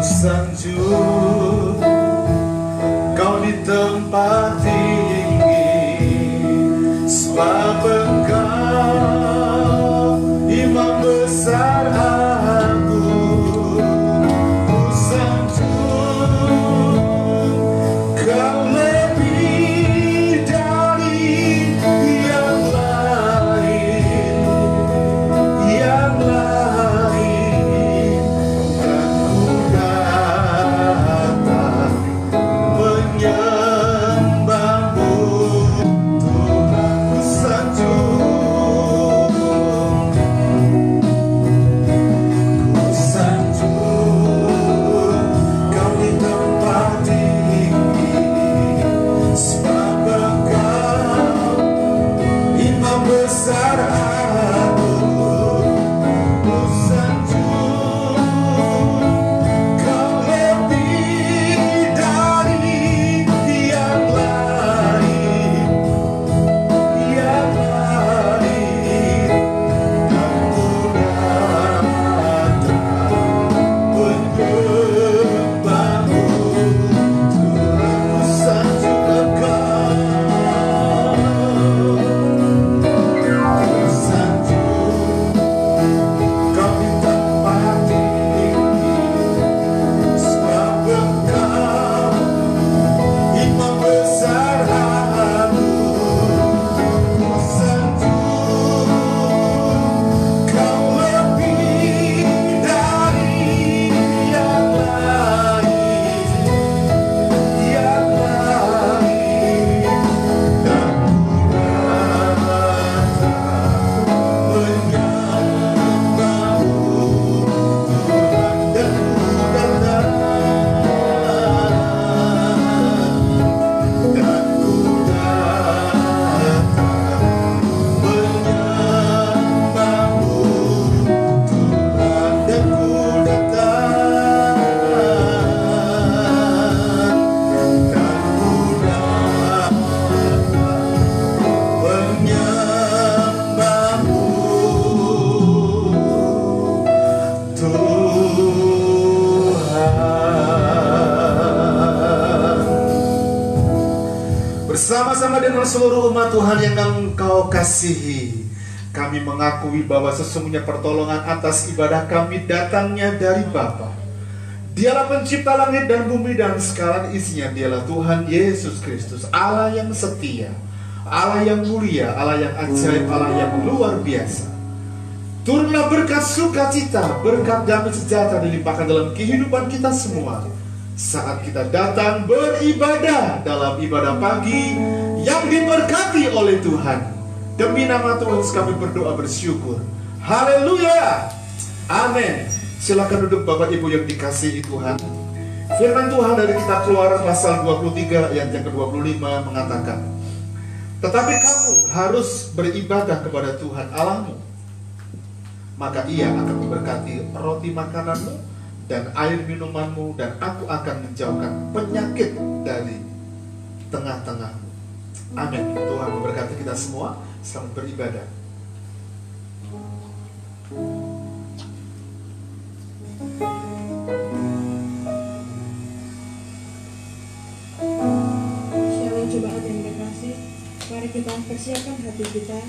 sanjung Kau di tempat tinggi, sebab Engkau Imam besar aku. Ku sanjung Kau lebih dari yang lain, yang lain. Dan ku datang menyembahmu, Tuhan. Ku sanjung, ku sanjung Kau di tempat tinggi, sebab Engkau Imam besar aku. Ku sanjung Kau lebih dari yang lain, yang lain. Dan ku datang menyembahmu, Tuhan. Ku sanjung Engkau, ku sanjung Kau di tempat tinggi, sebab Engkau Imam besar aku. Ku sanjung Kau lebih dari yang lain, yang lain. Dan ku datang menyembahmu, Tuhan. Dan ku datang, dan ku datang menyembahmu, Tuhan. Dan ku datang, dan ku datang menyembahmu, Tuhan. Bersama-sama dengan seluruh umat Tuhan yang Engkau kasihi, kami mengakui bahwa sesungguhnya pertolongan atas ibadah kami datangnya dari Bapa. Dialah pencipta langit dan bumi dan segala isinya. Dialah Tuhan Yesus Kristus, Allah yang setia, Allah yang mulia, Allah yang ajaib, Allah yang luar biasa. Turunlah berkat sukacita, berkat damai sejahtera dilimpahkan dalam kehidupan kita semua saat kita datang beribadah dalam ibadah pagi yang diberkati oleh Tuhan. Demi nama Tuhan kami berdoa bersyukur. Haleluya, amin. Silakan duduk Bapak Ibu yang dikasihi Tuhan. Firman Tuhan dari kitab Keluaran pasal 23 ayat yang ke-25 mengatakan, tetapi kamu harus beribadah kepada Tuhan Allahmu, maka Ia akan memberkati roti makananmu dan air minumanmu, dan aku akan menjauhkan penyakit dari tengah-tengahmu. Amin. Tuhan memberkati kita semua. Selamat beribadah. Shalom jemaat yang terkasih, mari kita persiapkan hati kita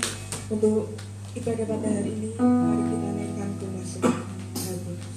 untuk ibadah pada hari ini. Mari kita naikkan kemasukan Roh Kudus.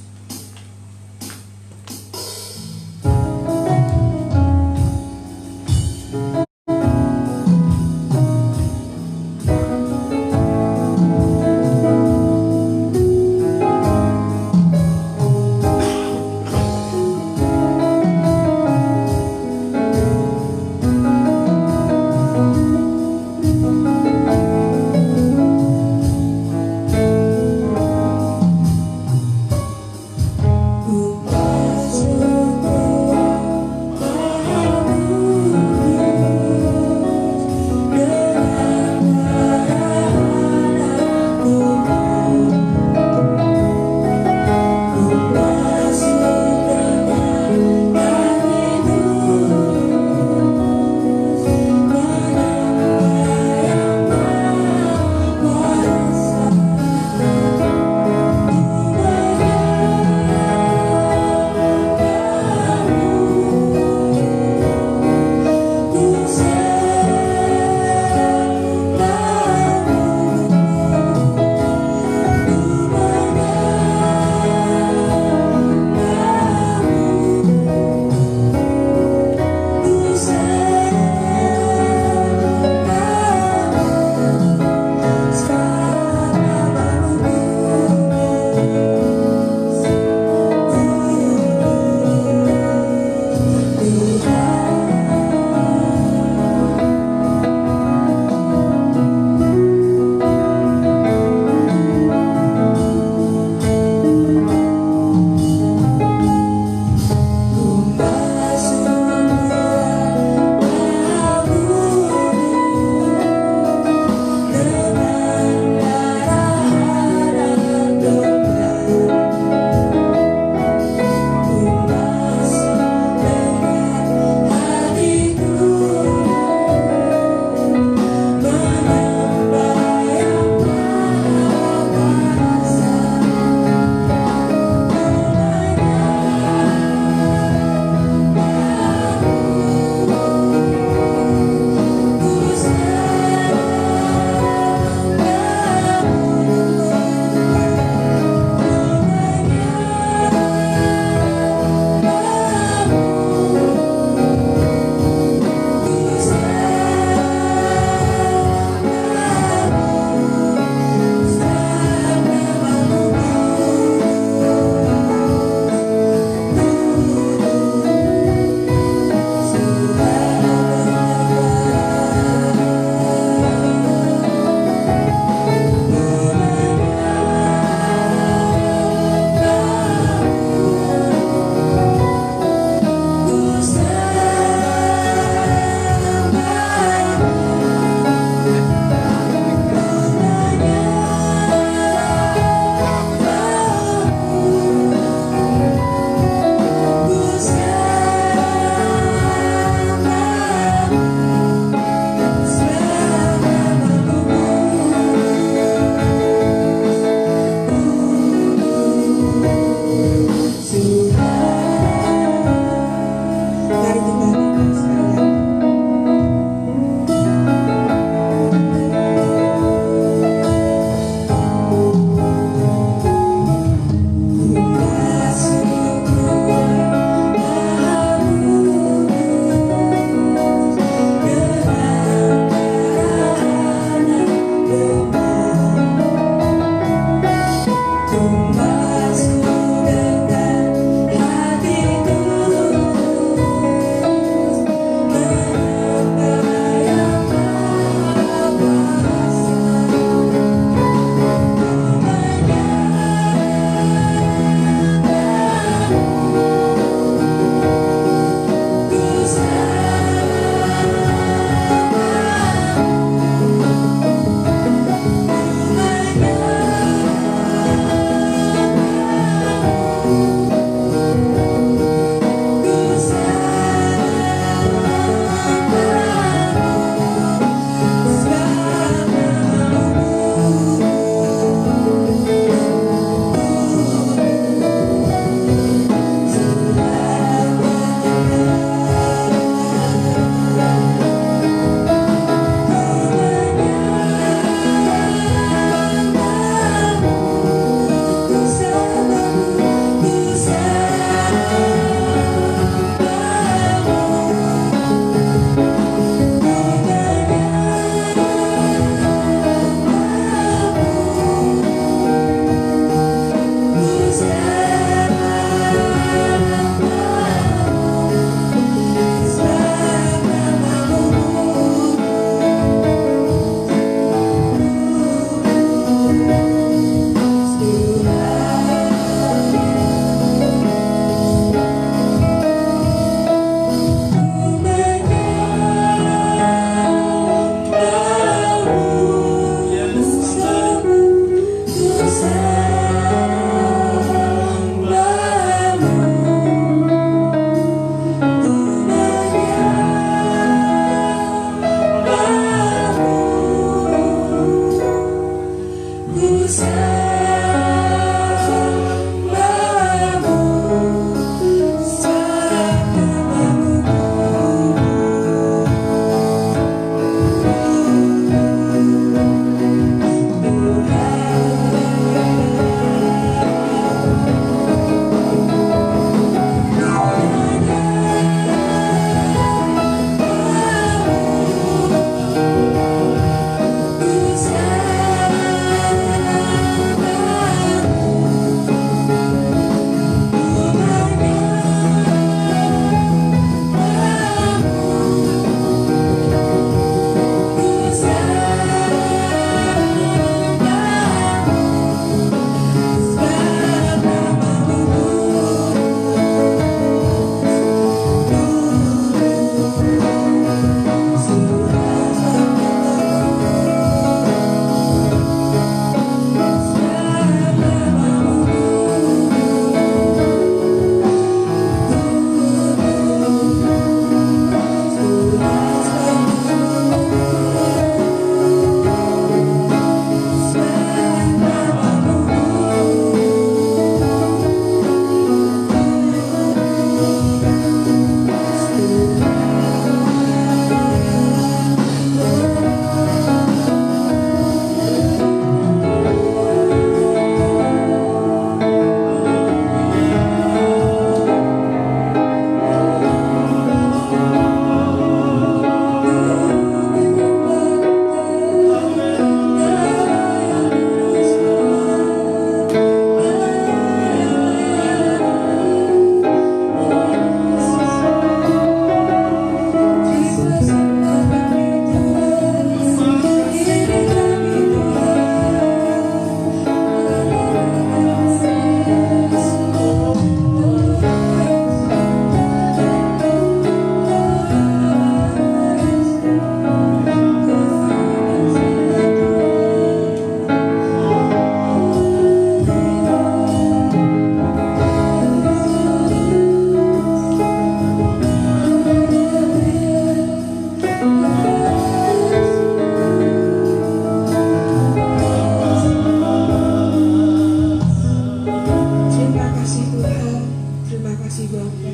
kasih Bapa.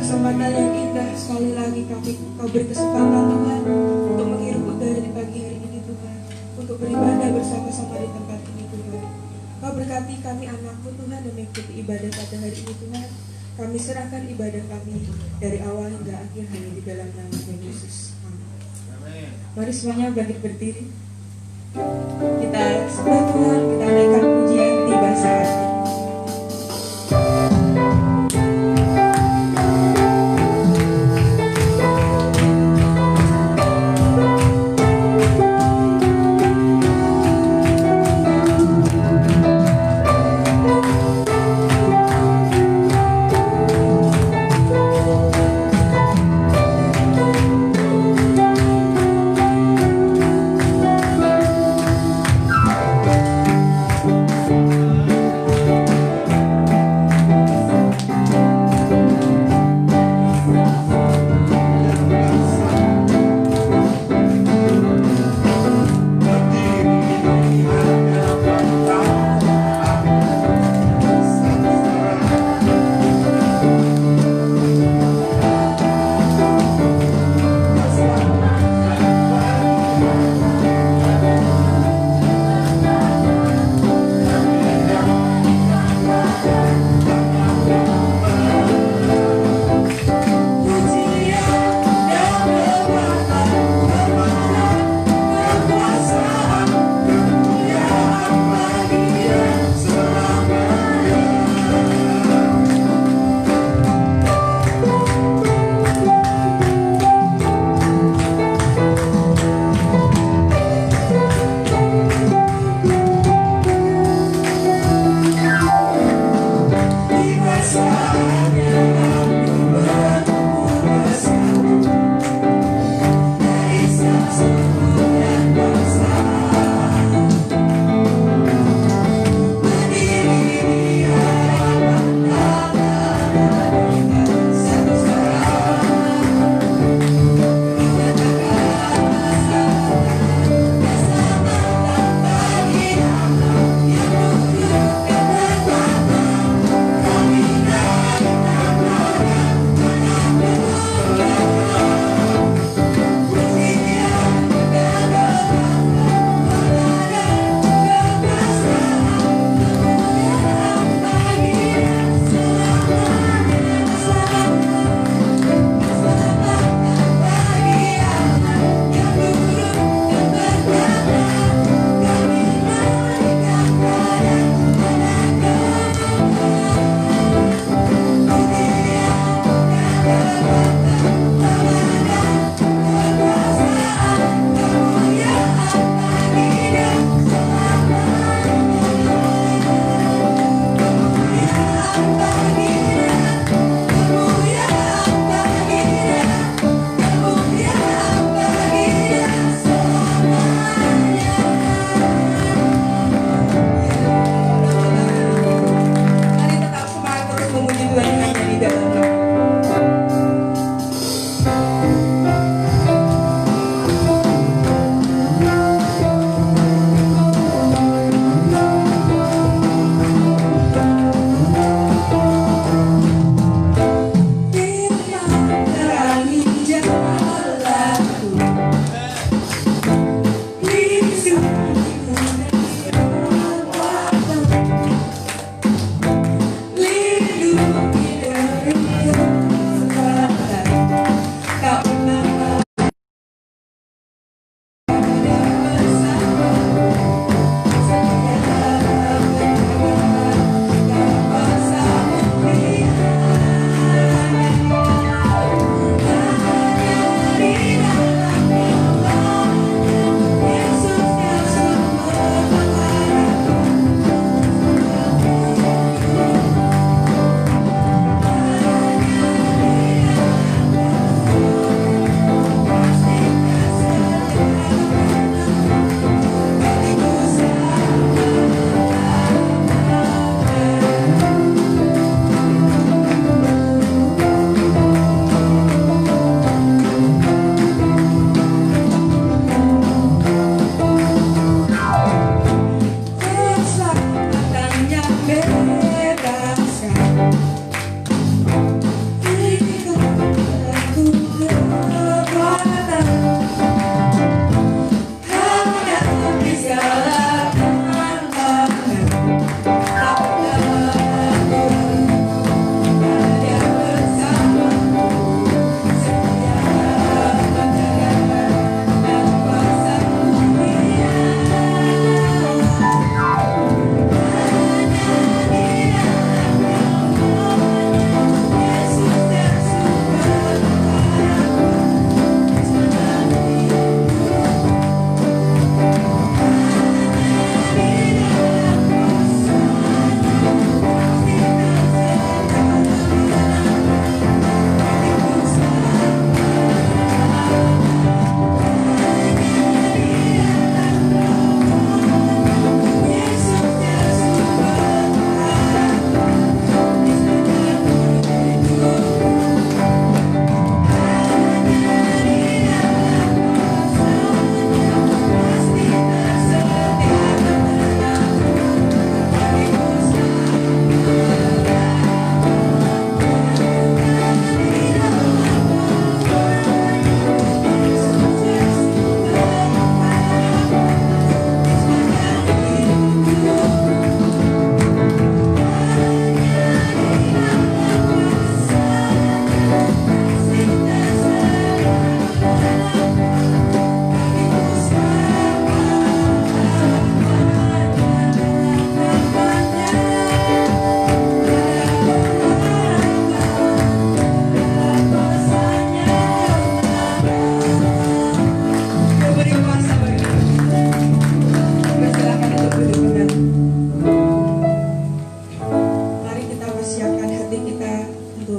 Kesempatan yang indah sekali lagi Kau beri kesempatan Tuhan untuk menghirup udara di pagi hari ini Tuhan, untuk beribadah bersama-sama di tempat ini Tuhan. Kau berkati kami anakmu Tuhan dan mengikuti ibadah pada hari ini Tuhan. Kami serahkan ibadah kami dari awal hingga akhir hanya di dalam nama Yesus. Amin. Mari semuanya bangkit berdiri. Kita sembah Tuhan, kita naikkan pujian tiba saatnya.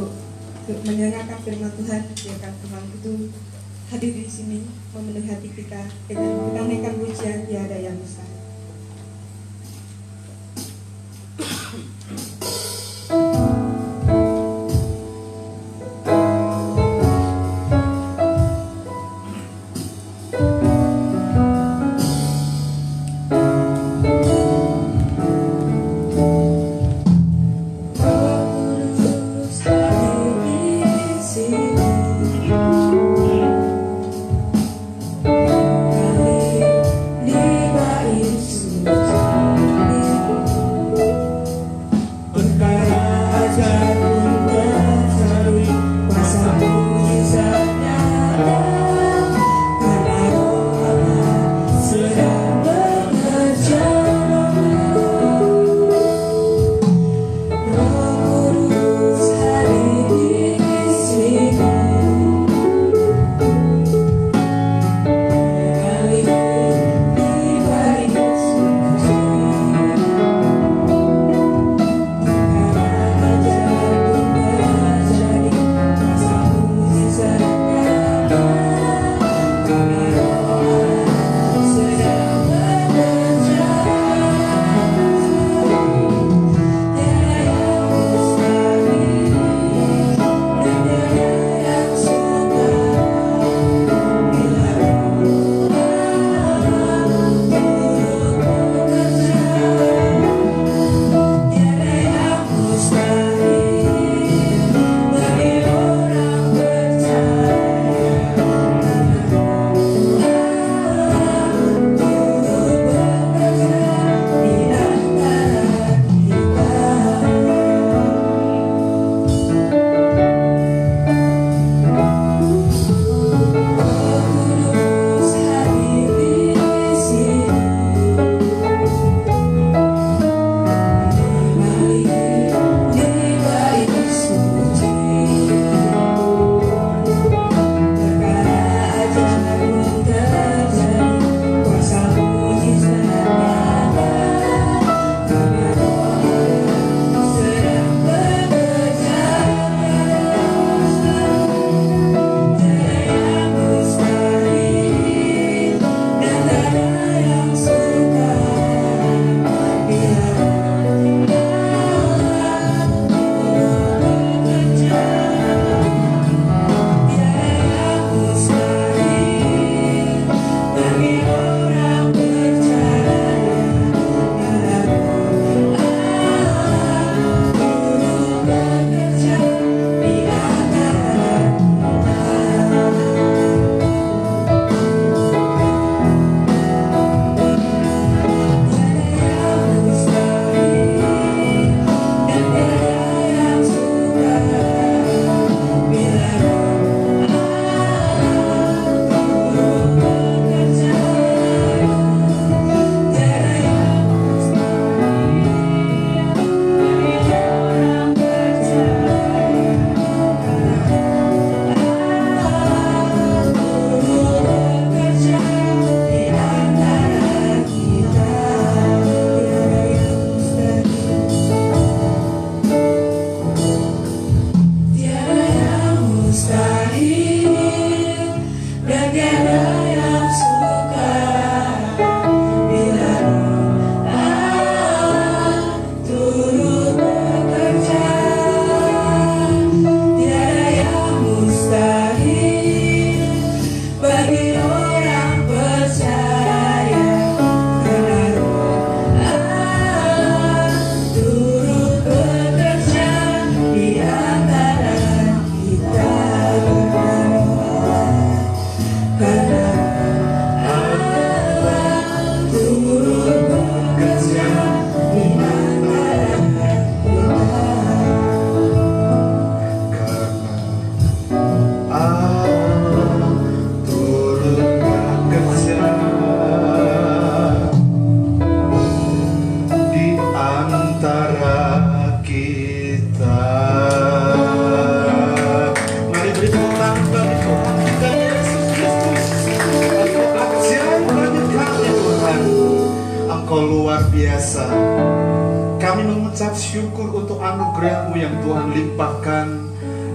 untuk mendengarkan firman Tuhan. Biarkan Tuhan itu hadir di sini memenuhi hati kita dengan menyanyikan pujian tiada yang mustahil. Kami mengucap syukur untuk anugerah-Mu yang Tuhan limpahkan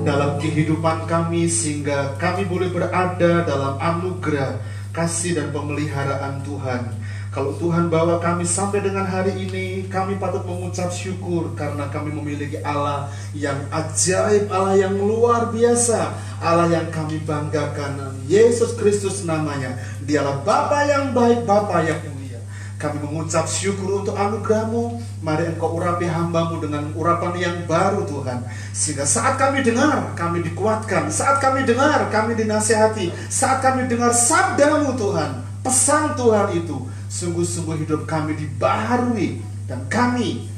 dalam kehidupan kami, sehingga kami boleh berada dalam anugerah, kasih dan pemeliharaan Tuhan. Kalau Tuhan bawa kami sampai dengan hari ini, kami patut mengucap syukur karena kami memiliki Allah yang ajaib, Allah yang luar biasa, Allah yang kami banggakan. Yesus Kristus namanya. Dialah Bapa yang baik, Bapa yang mulia. Kami mengucap syukur untuk anugerah-Mu. Mari Engkau urapi hamba-Mu dengan urapan yang baru Tuhan, sehingga saat kami dengar, kami dikuatkan. Saat kami dengar, kami dinasihati. Saat kami dengar sabda-Mu Tuhan, pesan Tuhan itu, sungguh-sungguh hidup kami dibaharui, dan kami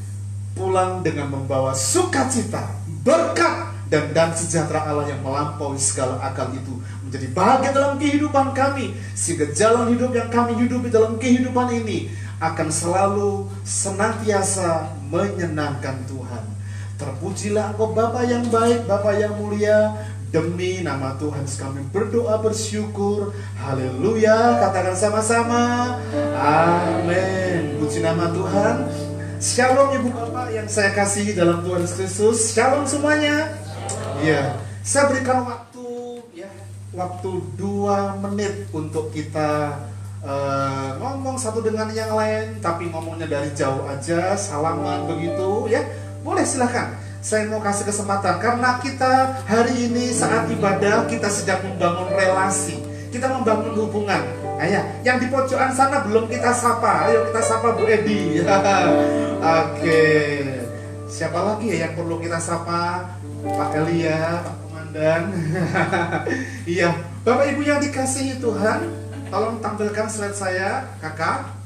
pulang dengan membawa sukacita, berkat, dan sejahtera Allah yang melampaui segala akal itu menjadi bahagia dalam kehidupan kami, sehingga jalan hidup yang kami hidupi dalam kehidupan ini akan selalu senantiasa menyenangkan Tuhan. Terpujilah Engkau Bapa yang baik, Bapa yang mulia. Demi nama Tuhan kami berdoa bersyukur. Haleluya. Katakan sama-sama. Amin. Puji nama Tuhan. Shalom Ibu Bapak yang saya kasihi dalam Tuhan Yesus Kristus. Shalom semuanya. Ya, saya berikan waktu 2 menit untuk kita ngomong satu dengan yang lain, tapi ngomongnya dari jauh aja, salaman begitu ya. Boleh, silahkan. Saya mau kasih kesempatan karena kita hari ini saat ibadah kita sedang membangun relasi, kita membangun hubungan. Ayah, yang di pojokan sana belum kita sapa. Ayo kita sapa Bu Edi. Oke. Siapa lagi ya yang perlu kita sapa? Pak Elia, Pak Komandan. Iya, Bapak Ibu yang dikasihi Tuhan, tolong tampilkan slide saya, Kakak.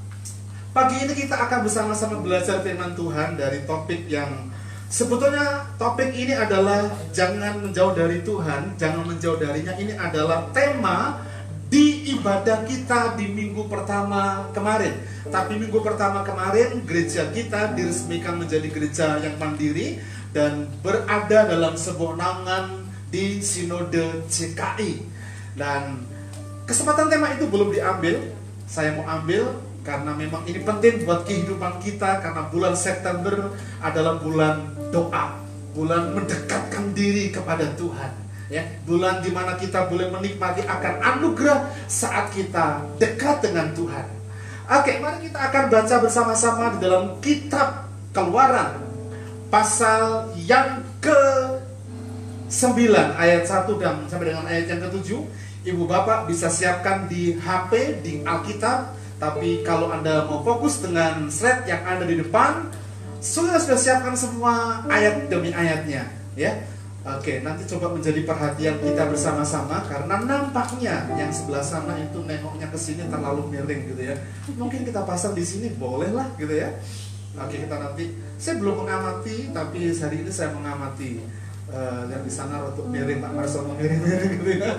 Pagi ini kita akan bersama-sama belajar firman Tuhan dari topik yang sebetulnya topik ini adalah jangan menjauh dari Tuhan, jangan menjauh darinya. Ini adalah tema di ibadah kita di minggu pertama kemarin. Tapi minggu pertama kemarin gereja kita diresmikan menjadi gereja yang mandiri dan berada dalam sebuah naungan di Sinode CKI. Dan kesempatan tema itu belum diambil, saya mau ambil karena memang ini penting buat kehidupan kita, karena bulan September adalah bulan doa, bulan mendekatkan diri kepada Tuhan, ya, bulan dimana kita boleh menikmati akan anugerah saat kita dekat dengan Tuhan. Oke, mari kita akan baca bersama-sama di dalam kitab Keluaran pasal yang ke-9 ayat 1 dan sampai dengan ayat yang ke-7. Ibu Bapak bisa siapkan di HP, di Alkitab. Tapi kalau Anda mau fokus dengan slide yang ada di depan, sudah siapkan semua ayat demi ayatnya, ya. Oke, nanti coba menjadi perhatian kita bersama-sama karena nampaknya yang sebelah sana itu nengoknya ke sini terlalu miring gitu ya. Mungkin kita pasang di sini, boleh lah gitu ya. Oke, kita nanti, saya belum mengamati, tapi hari ini saya mengamati yang di sana rotok miring, Pak Marsono miring-miring gitu ya.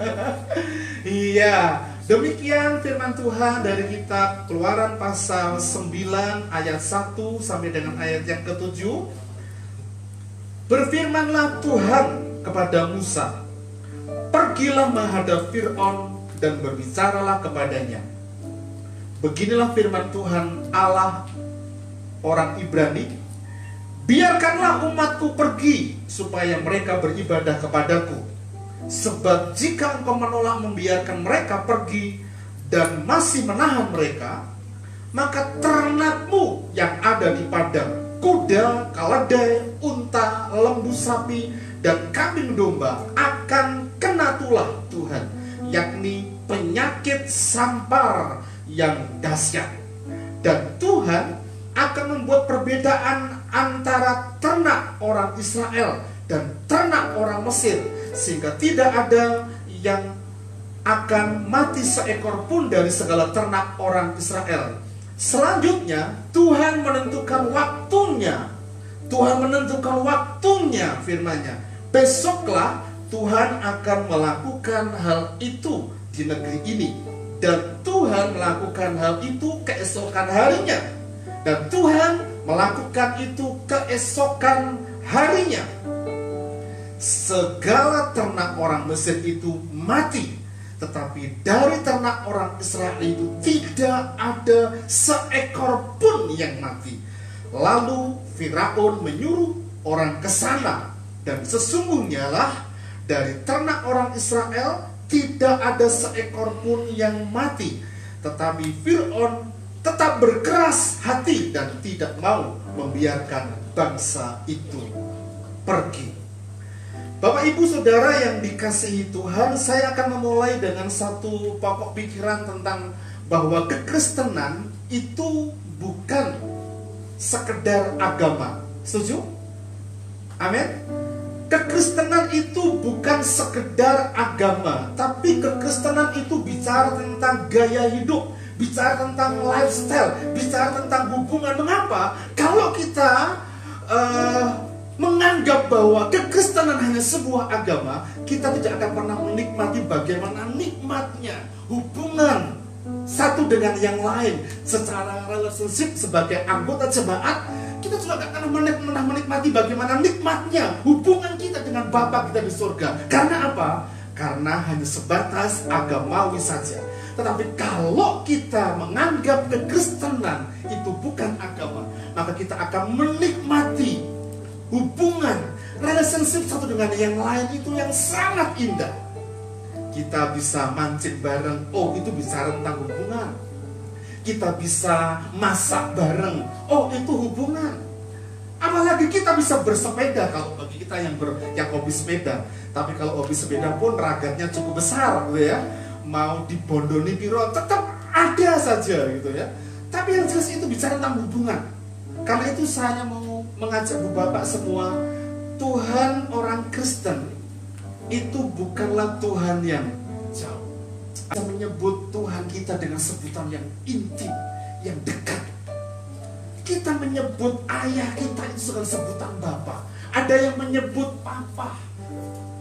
Iya. Demikian firman Tuhan dari kitab Keluaran pasal 9 ayat 1 sampai dengan ayat yang ke-7. Berfirmanlah Tuhan kepada Musa, pergilah menghadap Fir'aun dan berbicaralah kepadanya. Beginilah firman Tuhan Allah orang Ibrani, biarkanlah umatku pergi supaya mereka beribadah kepadaku. Sebab jika engkau menolak membiarkan mereka pergi dan masih menahan mereka, maka ternakmu yang ada di padang, kuda, keledai, unta, lembu sapi, dan kambing domba akan kena tulah Tuhan, yakni penyakit sampar yang dahsyat. Dan Tuhan akan membuat perbedaan antara ternak orang Israel dan ternak orang Mesir, sehingga tidak ada yang akan mati seekor pun dari segala ternak orang Israel. Selanjutnya Tuhan menentukan waktunya. Tuhan menentukan waktunya, firman-Nya. Besoklah Tuhan akan melakukan hal itu di negeri ini. Dan Tuhan melakukan hal itu keesokan harinya. Dan Tuhan melakukan itu keesokan harinya. Segala ternak orang Mesir itu mati, tetapi dari ternak orang Israel itu tidak ada seekor pun yang mati. Lalu Firaun menyuruh orang ke sana, dan sesungguhnya lah Dari ternak orang Israel tidak ada seekor pun yang mati. Tetapi Fir'aun tetap berkeras hati dan tidak mau membiarkan bangsa itu pergi. Bapak Ibu Saudara yang dikasihi Tuhan, saya akan memulai dengan satu pokok pikiran tentang bahwa kekristenan itu bukan sekedar agama. Setuju? Amin. Kekristenan itu bukan sekedar agama, tapi kekristenan itu bicara tentang gaya hidup, bicara tentang lifestyle, bicara tentang hubungan. Mengapa? Kalau kita menganggap bahwa kekristenan hanya sebuah agama, kita tidak akan pernah menikmati bagaimana nikmatnya hubungan satu dengan yang lain secara relationship sebagai anggota jemaat. Kita juga gak akan pernah menikmati bagaimana nikmatnya hubungan kita dengan Bapa kita di surga. Karena apa? Karena hanya sebatas agamawi saja. Tetapi kalau kita menganggap kekristenan itu bukan agama, maka kita akan menikmati hubungan, relationship satu dengan yang lain itu yang sangat indah. Kita bisa mancing bareng, oh itu bicara tentang hubungan. Kita bisa masak bareng, oh itu hubungan. Apalagi kita bisa bersepeda, kalau bagi kita yang hobi sepeda. Tapi kalau hobi sepeda pun ragatnya cukup besar gitu ya. Mau dibondoni piro tetap ada saja gitu ya. Tapi yang jelas itu bicara tentang hubungan. Karena itu saya mau mengajak Bapak semua, Tuhan orang Kristen itu bukanlah Tuhan yang jauh. Kita menyebut Tuhan kita dengan sebutan yang intim, yang dekat. Kita menyebut ayah kita itu dengan sebutan Bapa. Ada yang menyebut Papa.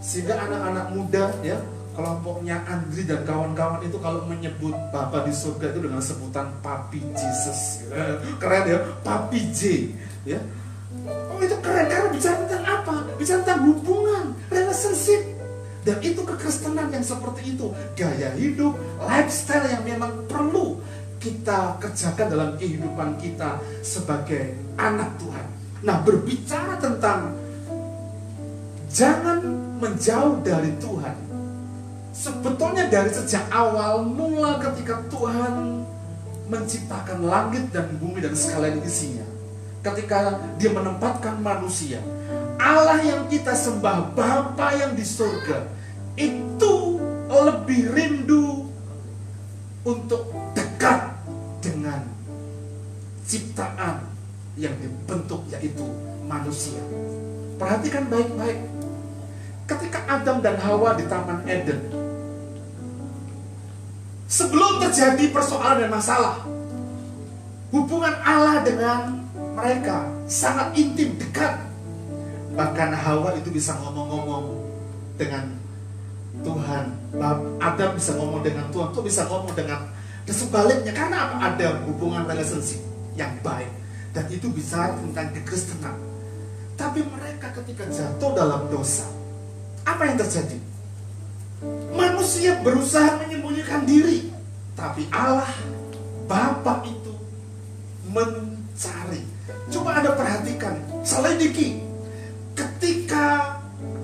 Sehingga anak-anak muda ya, kelompoknya Andri dan kawan-kawan itu kalau menyebut Bapa di surga itu dengan sebutan Papi Jesus. Keren ya, Papi J ya. Oh itu keren, karena bicara tentang apa? Bicara tentang hubungan, relationship. Dan itu kekristenan yang seperti itu. Gaya hidup, lifestyle yang memang perlu kita kerjakan dalam kehidupan kita sebagai anak Tuhan. Nah, berbicara tentang jangan menjauh dari Tuhan. Sebetulnya dari sejak awal mula ketika Tuhan menciptakan langit dan bumi dan segala isinya, ketika Dia menempatkan manusia, Allah yang kita sembah, Bapa yang di surga, itu lebih rindu untuk dekat dengan ciptaan yang dibentuk, yaitu manusia. Perhatikan baik-baik. Ketika Adam dan Hawa di Taman Eden, sebelum terjadi persoalan dan masalah, hubungan Allah dengan mereka sangat intim, dekat. Bahkan Hawa itu bisa ngomong-ngomong dengan Tuhan. Adam bisa ngomong dengan Tuhan, Tuhan bisa ngomong dengan, dan sebaliknya. Karena apa? Ada hubungan relationship yang baik. Dan itu bicara tentang kekristenan. Tapi mereka ketika jatuh dalam dosa, apa yang terjadi? Manusia berusaha menyembunyikan diri, tapi Allah Bapa itu mencari. Coba Anda perhatikan, selidiki. Ketika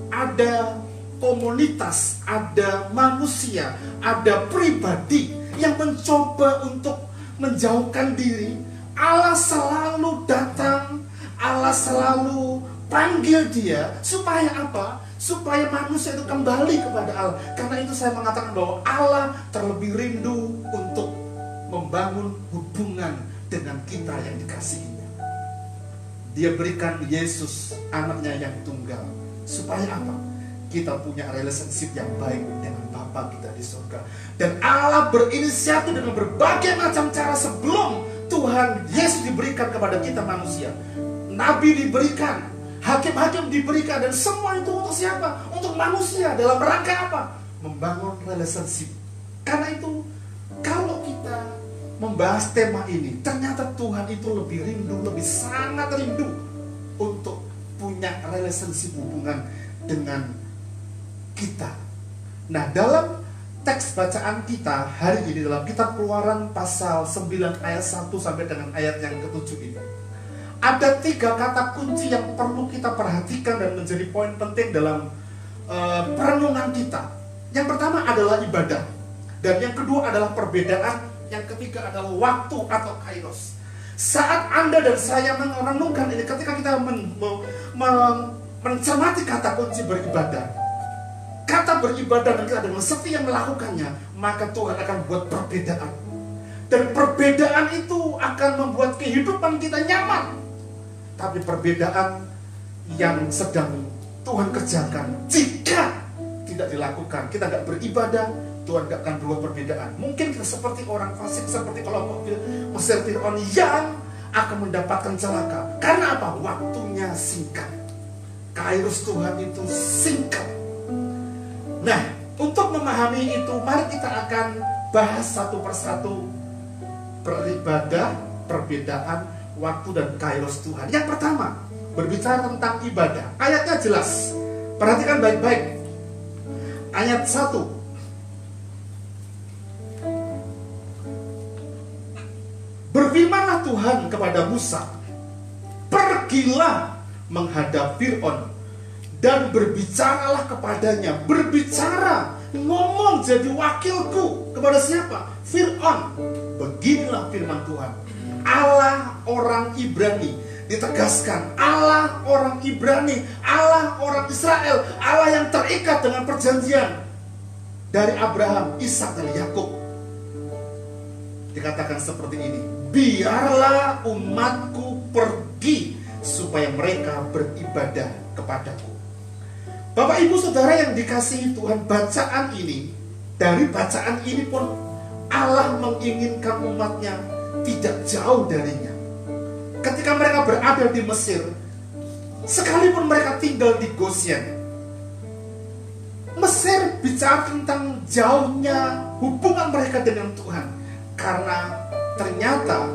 ada komunitas, ada manusia, ada pribadi yang mencoba untuk menjauhkan diri, Allah selalu datang, Allah selalu panggil dia. Supaya apa? Supaya manusia itu kembali kepada Allah. Karena itu saya mengatakan bahwa Allah terlebih rindu untuk membangun hubungan dengan kita yang dikasihinya. Dia berikan Yesus, anaknya yang tunggal. Supaya apa? Kita punya relationship yang baik dengan Bapa kita di surga. Dan Allah berinisiatif dengan berbagai macam cara sebelum Tuhan Yesus diberikan kepada kita manusia. Nabi diberikan, hakim-hakim diberikan, dan semua itu untuk siapa? Untuk manusia. Dalam rangka apa? Membangun relationship. Karena itu, kalau kita membahas tema ini, ternyata Tuhan itu lebih rindu, lebih sangat rindu untuk punya relationship, hubungan dengan kita. Nah, dalam teks bacaan kita hari ini dalam kitab Keluaran pasal 9 ayat 1 sampai dengan ayat yang ke-7 ini, ada 3 kata kunci yang perlu kita perhatikan dan menjadi poin penting dalam perenungan kita. Yang pertama adalah ibadah, dan yang kedua adalah perbedaan, yang ketiga adalah waktu atau kairos. Saat Anda dan saya merenungkan ini, ketika kita mencermati kata kunci beribadah, kata beribadah dan kita dengan setia melakukannya, maka Tuhan akan buat perbedaan. Dan perbedaan itu akan membuat kehidupan kita nyaman. Tapi perbedaan yang sedang Tuhan kerjakan, jika tidak dilakukan, kita gak beribadah, Tuhan gak akan buat perbedaan. Mungkin kita seperti orang fasik, seperti kelompok Mesir Fir'aun yang akan mendapatkan celaka. Karena apa? Waktunya singkat. Kairos Tuhan itu singkat. Nah, untuk memahami itu, mari kita akan bahas satu persatu beribadah, perbedaan, waktu dan kairos Tuhan. Yang pertama, berbicara tentang ibadah. Ayatnya jelas. Perhatikan baik-baik. Ayat 1. Berfirmanlah Tuhan kepada Musa, pergilah menghadap Fir'aun dan berbicaralah kepadanya. Berbicara, ngomong jadi wakilku. Kepada siapa? Fir'aun. Beginilah firman Tuhan, Allah orang Ibrani. Ditegaskan, Allah orang Ibrani, Allah orang Israel, Allah yang terikat dengan perjanjian dari Abraham, Ishak dan Yakub. Dikatakan seperti ini, biarlah umatku pergi supaya mereka beribadah kepadaku. Bapak ibu saudara yang dikasihi Tuhan, bacaan ini, dari bacaan ini pun Allah menginginkan umatnya tidak jauh darinya. Ketika mereka berada di Mesir, sekalipun mereka tinggal di Goshen, Mesir bicara tentang jauhnya hubungan mereka dengan Tuhan. Karena ternyata,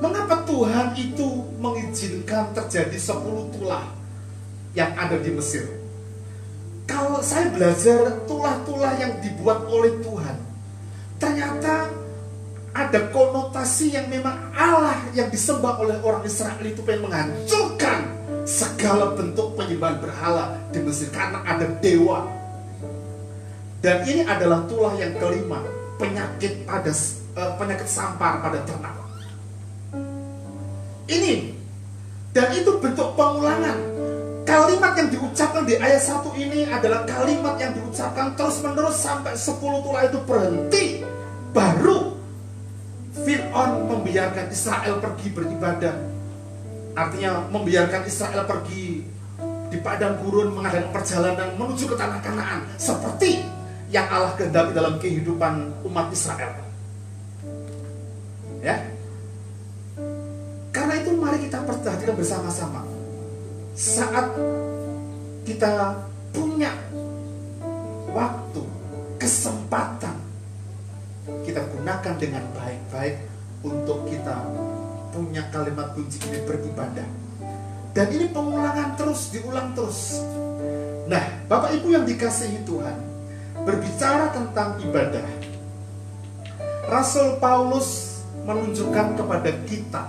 mengapa Tuhan itu mengizinkan terjadi 10 tulah yang ada di Mesir? Kalau saya belajar tulah-tulah yang dibuat oleh Tuhan, ternyata ada konotasi yang memang Allah yang disembah oleh orang Israel itu pengen menghancurkan segala bentuk penyembahan berhala di Mesir karena ada dewa. Dan ini adalah tulah yang kelima, penyakit sampar pada ternak. Ini, dan itu bentuk pengulangan. Kalimat yang diucapkan di ayat 1 ini adalah kalimat yang diucapkan terus menerus sampai 10 tulah itu berhenti. Baru Fir'aun membiarkan Israel pergi beribadah. Artinya membiarkan Israel pergi di padang gurun mengadakan perjalanan menuju ke tanah Kanaan, seperti yang Allah kehendaki dalam kehidupan umat Israel. Ya. Karena itu mari kita perhatikan bersama-sama. Saat kita punya waktu, kesempatan, kita gunakan dengan baik-baik untuk kita punya kalimat kunci ini beribadah. Dan ini pengulangan terus, diulang terus. Nah, Bapak Ibu yang dikasihi Tuhan, berbicara tentang ibadah, Rasul Paulus menunjukkan kepada kita,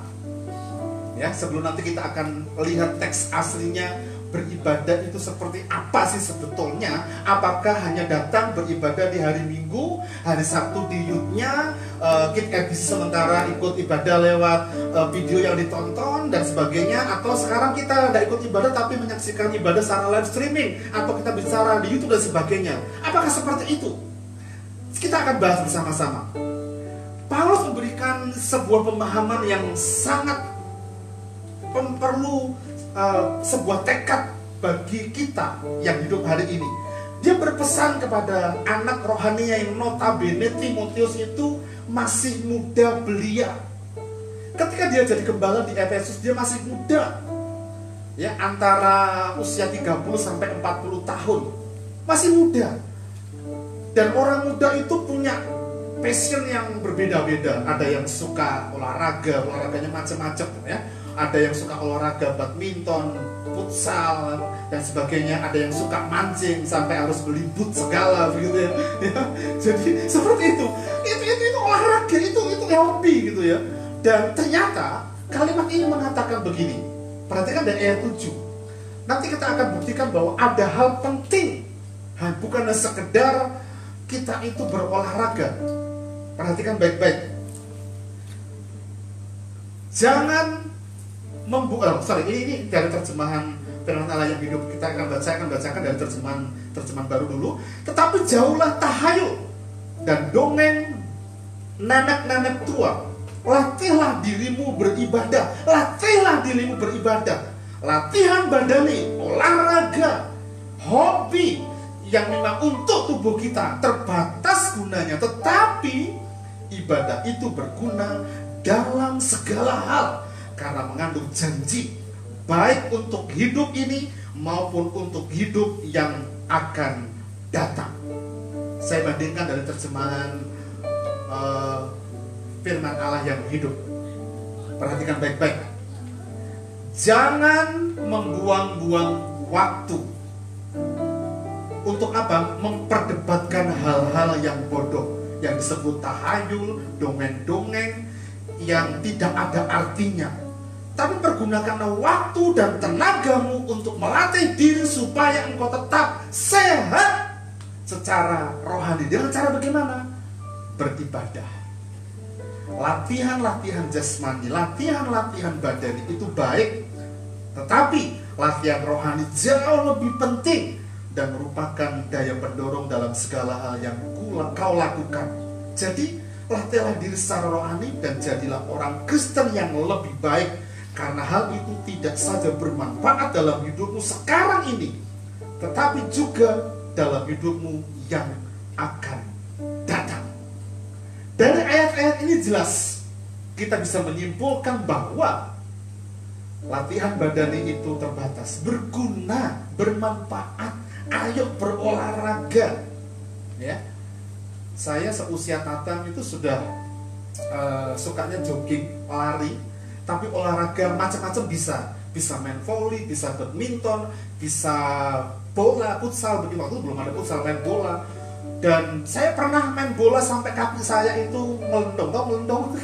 ya, sebelum nanti kita akan lihat teks aslinya, beribadah itu seperti apa sih sebetulnya? Apakah hanya datang beribadah di hari Minggu, hari Sabtu di YouTube-nya, kita sementara ikut ibadah lewat video yang ditonton dan sebagainya, atau sekarang kita tidak ikut ibadah tapi menyaksikan ibadah secara live streaming, atau kita bicara di YouTube dan sebagainya? Apakah seperti itu? Kita akan bahas bersama-sama. Paulus memberikan sebuah pemahaman yang sangat perlu sebuah tekad bagi kita yang hidup hari ini. Dia berpesan kepada anak rohaninya yang notabene Timotius itu masih muda belia. Ketika dia jadi gembala di Efesus, dia masih muda, ya, antara usia 30 sampai 40 tahun, masih muda. Dan orang muda itu punya passion yang berbeda-beda. Ada yang suka olahraganya macam-macam, ya. Ada yang suka olahraga badminton, futsal dan sebagainya. Ada yang suka mancing sampai harus beli boot segala begitu, ya. Jadi seperti itu. Itu olahraga, itu hobi gitu, ya. Dan ternyata kalimat ini mengatakan begini. Perhatikan dari ayat 7. Nanti kita akan buktikan bahwa ada hal penting Bukan sekedar kita itu berolahraga. Perhatikan baik-baik. Jangan ini dari terjemahan firman Allah yang hidup. Kita akan bacakan dari terjemahan baru dulu. Tetapi jauhlah tahayul dan dongeng nenek-nenek tua. Latihlah dirimu beribadah. Latihan badani, olahraga, hobi yang memang untuk tubuh kita terbatas gunanya, tetapi ibadah itu berguna dalam segala hal karena mengandung janji baik untuk hidup ini maupun untuk hidup yang akan datang. Saya bandingkan dari terjemahan firman Allah yang hidup. Perhatikan baik-baik. Jangan membuang-buang waktu. Untuk apa? Memperdebatkan hal-hal yang bodoh, yang disebut tahayul, dongeng-dongeng yang tidak ada artinya. Tapi pergunakanlah waktu dan tenagamu untuk melatih diri supaya engkau tetap sehat secara rohani. Dengan cara bagaimana? Beribadah. Latihan-latihan jasmani, latihan-latihan badani itu baik, tetapi latihan rohani jauh lebih penting dan merupakan daya pendorong dalam segala hal yang kau lakukan. Jadi latihlah diri secara rohani dan jadilah orang Kristen yang lebih baik, karena hal itu tidak saja bermanfaat dalam hidupmu sekarang ini, tetapi juga dalam hidupmu yang akan datang. Dari ayat-ayat ini jelas kita bisa menyimpulkan bahwa latihan badani itu terbatas, berguna, bermanfaat. Ayo berolahraga. Ya, saya seusia Nathan itu sudah sukanya jogging, lari, tapi olahraga macam-macam bisa main volley, bisa badminton, bisa bola, futsal. Begitu waktu belum ada futsal, main bola. Dan saya pernah main bola sampai kaki saya itu melendong,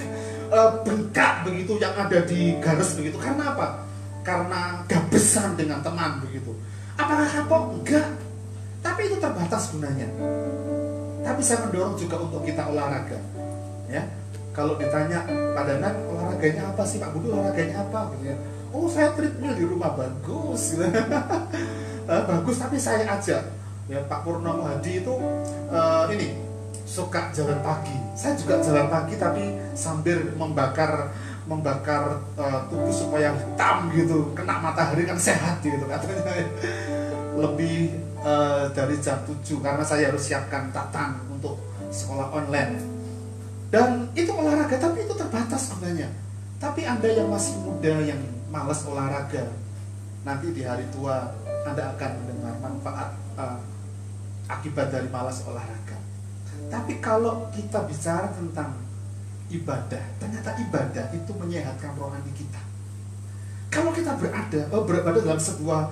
bengkak begitu, yang ada di garis begitu. Karena apa? Karena gabesan dengan teman begitu. Apakah kapok? Enggak. Tapi itu terbatas gunanya. Tapi saya mendorong juga untuk kita olahraga. Ya, kalau ditanya Pak Danan, olahraganya apa sih Pak Budi, olahraganya apa? Gitu ya. Oh, saya treadmill di rumah, bagus. Bagus, tapi saya ajak. Ya, Pak Purnomo Hadi itu ini suka jalan pagi. Saya juga jalan pagi tapi sambil membakar tubuh supaya hitam gitu, kena matahari kan sehat gitu katanya. Lebih dari jam 7 karena saya harus siapkan Tatan untuk sekolah online. Dan itu olahraga, tapi itu terbatas gunanya. Tapi Anda yang masih muda, yang malas olahraga, nanti di hari tua Anda akan mendengar manfaat akibat dari malas olahraga. Tapi kalau kita bicara tentang ibadah, ternyata ibadah itu menyehatkan rohani kita. Kalau kita berada dalam sebuah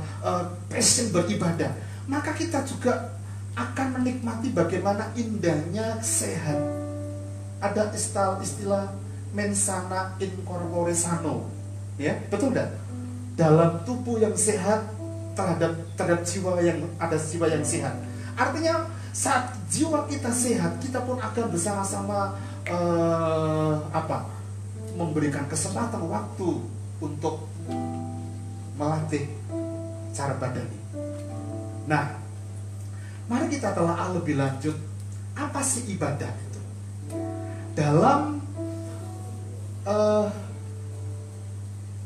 passion beribadah, maka kita juga akan menikmati bagaimana indahnya sehat. Ada istilah mens sana in corpore sano, ya, betul tidak? Dalam tubuh yang sehat terhadap jiwa yang sehat. Artinya saat jiwa kita sehat, kita pun akan bersama-sama memberikan kesempatan waktu untuk melatih cara badani. Nah, mari kita telah lebih lanjut, apa sih ibadah itu? Dalam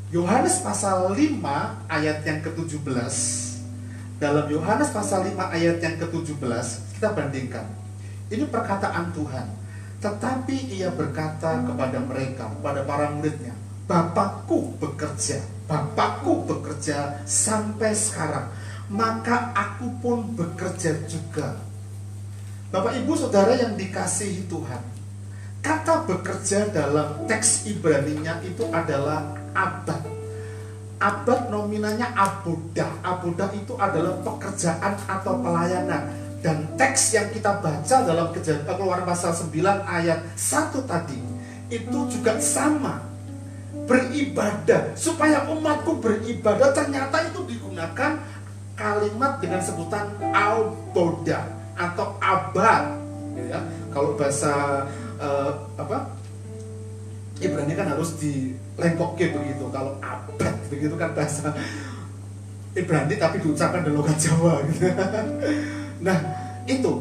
Yohanes pasal 5 ayat yang ke-17, dalam Yohanes pasal 5 ayat yang ke-17, kita bandingkan. Ini perkataan Tuhan. Tetapi ia berkata kepada mereka, kepada para muridnya, Bapakku bekerja sampai sekarang, maka aku pun bekerja juga. Bapak Ibu Saudara yang dikasihi Tuhan, kata bekerja dalam teks Ibraninya itu adalah abad. Abad nominalnya abodah. Abodah itu adalah pekerjaan atau pelayanan. Dan teks yang kita baca dalam Keluaran pasal 9 ayat 1 tadi, itu juga sama. Beribadah, supaya umatku beribadah, ternyata itu digunakan kalimat dengan sebutan al-boda atau abad, gitu ya. Kalau bahasa Ibrani kan harus dilengkokke begitu. Kalau abad begitu kan bahasa Ibrani tapi diucapkan dalam logat Jawa gitu. Nah, itu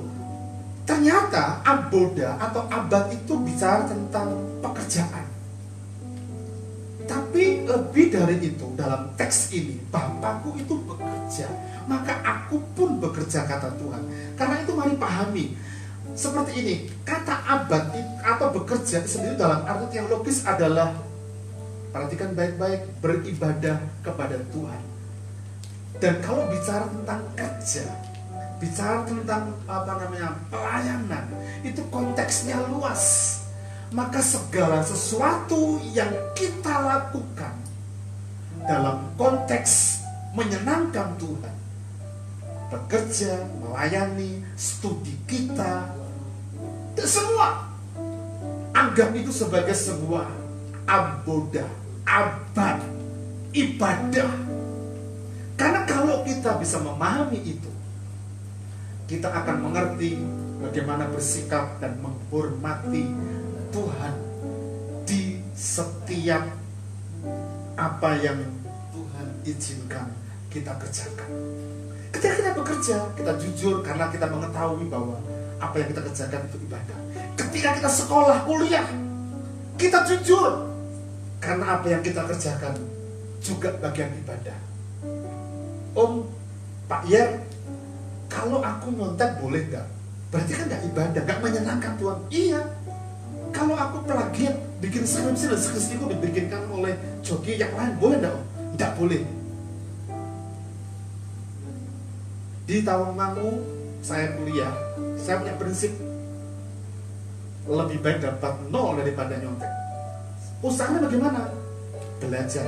ternyata aboda atau abad itu bicara tentang pekerjaan. Tapi lebih dari itu, dalam teks ini, Bapakku itu bekerja, maka aku pun bekerja, kata Tuhan. Karena itu mari pahami seperti ini, kata abad atau bekerja sendiri dalam arti teologis adalah, perhatikan baik-baik, beribadah kepada Tuhan. Dan kalau bicara tentang kerja, bicara tentang pelayanan, itu konteksnya luas. Maka segala sesuatu yang kita lakukan dalam konteks menyenangkan Tuhan, bekerja, melayani, studi kita, dan semua, anggap itu sebagai sebuah aboda, abad, ibadah. Karena kalau kita bisa memahami itu, kita akan mengerti bagaimana bersikap dan menghormati Tuhan di setiap apa yang Tuhan izinkan kita kerjakan. Ketika kita bekerja, kita jujur karena kita mengetahui bahwa apa yang kita kerjakan itu ibadah. Ketika kita sekolah, kuliah, kita jujur karena apa yang kita kerjakan juga bagian ibadah. Om, Pak Yer, kalau aku nyontek boleh nggak? Berarti kan nggak ibadah, nggak menyenangkan Tuhan. Iya. Kalau aku plagiat, bikin skripsi dan skripsiku dibikinkan oleh joki yang lain, boleh nggak Om? Nggak boleh. Di Tawangmangu saya kuliah, saya punya prinsip lebih baik dapat 0 daripada nyontek. Usahanya bagaimana? Belajar,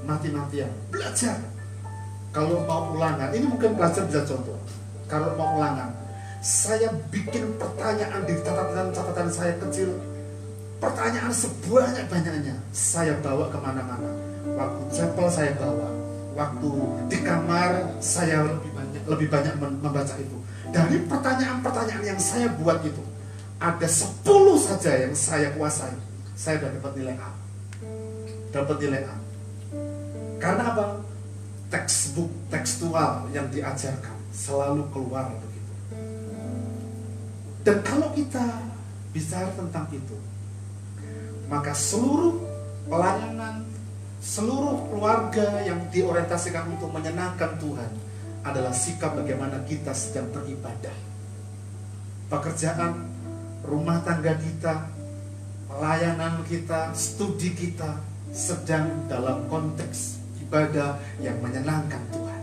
mati-matian, belajar. Kalau mau ulangan, ini mungkin pelajar bisa contoh. Kalau mau ulangan, saya bikin pertanyaan di catatan saya kecil, pertanyaan sebanyak-banyaknya saya bawa kemana-mana. Waktu chapel saya bawa, waktu di kamar saya lebih banyak membaca itu. Dari pertanyaan-pertanyaan yang saya buat itu, ada 10 saja yang saya kuasai, saya sudah dapat nilai A. Dapat nilai A. Karena apa? Textbook tekstual yang diajarkan selalu keluar begitu. Dan kalau kita bicara tentang itu, maka seluruh pelayanan, seluruh keluarga yang diorientasikan untuk menyenangkan Tuhan adalah sikap bagaimana kita sedang beribadah. Pekerjaan, rumah tangga kita, pelayanan kita, studi kita sedang dalam konteks ibadah yang menyenangkan Tuhan.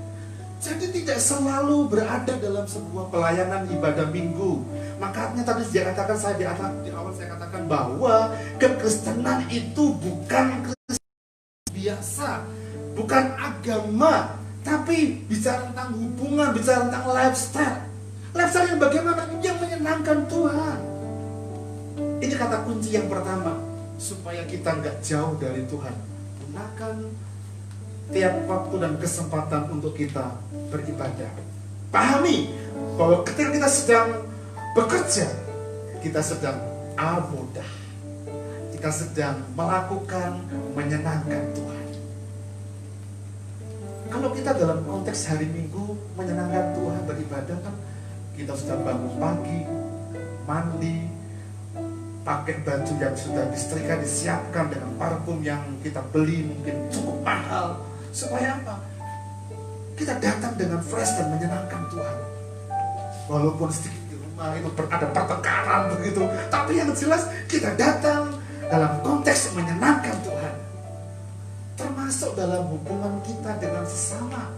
Jadi tidak selalu berada dalam sebuah pelayanan ibadah minggu. Makanya tadi saya katakan, di awal saya katakan bahwa kekristenan itu bukan Kristen biasa, bukan agama, tapi bicara tentang hubungan, bicara tentang lifestyle. Lifestyle yang bagaimana? Yang menyenangkan Tuhan. Ini kata kunci yang pertama, supaya kita nggak jauh dari Tuhan. Gunakan tiap waktu dan kesempatan untuk kita beribadah. Pahami bahwa ketika kita sedang bekerja, kita sedang abodah, kita sedang melakukan menyenangkan Tuhan. Kalau kita dalam konteks hari Minggu menyenangkan Tuhan, beribadah kan, kita sudah bangun pagi, mandi, pakai baju yang sudah disetrika, disiapkan dengan parfum yang kita beli mungkin cukup mahal. Supaya apa? Kita datang dengan fresh dan menyenangkan Tuhan. Walaupun sedikit di rumah itu ada pertengkaran begitu, tapi yang jelas kita datang dalam konteks menyenangkan Tuhan. Termasuk dalam hubungan kita dengan sesama.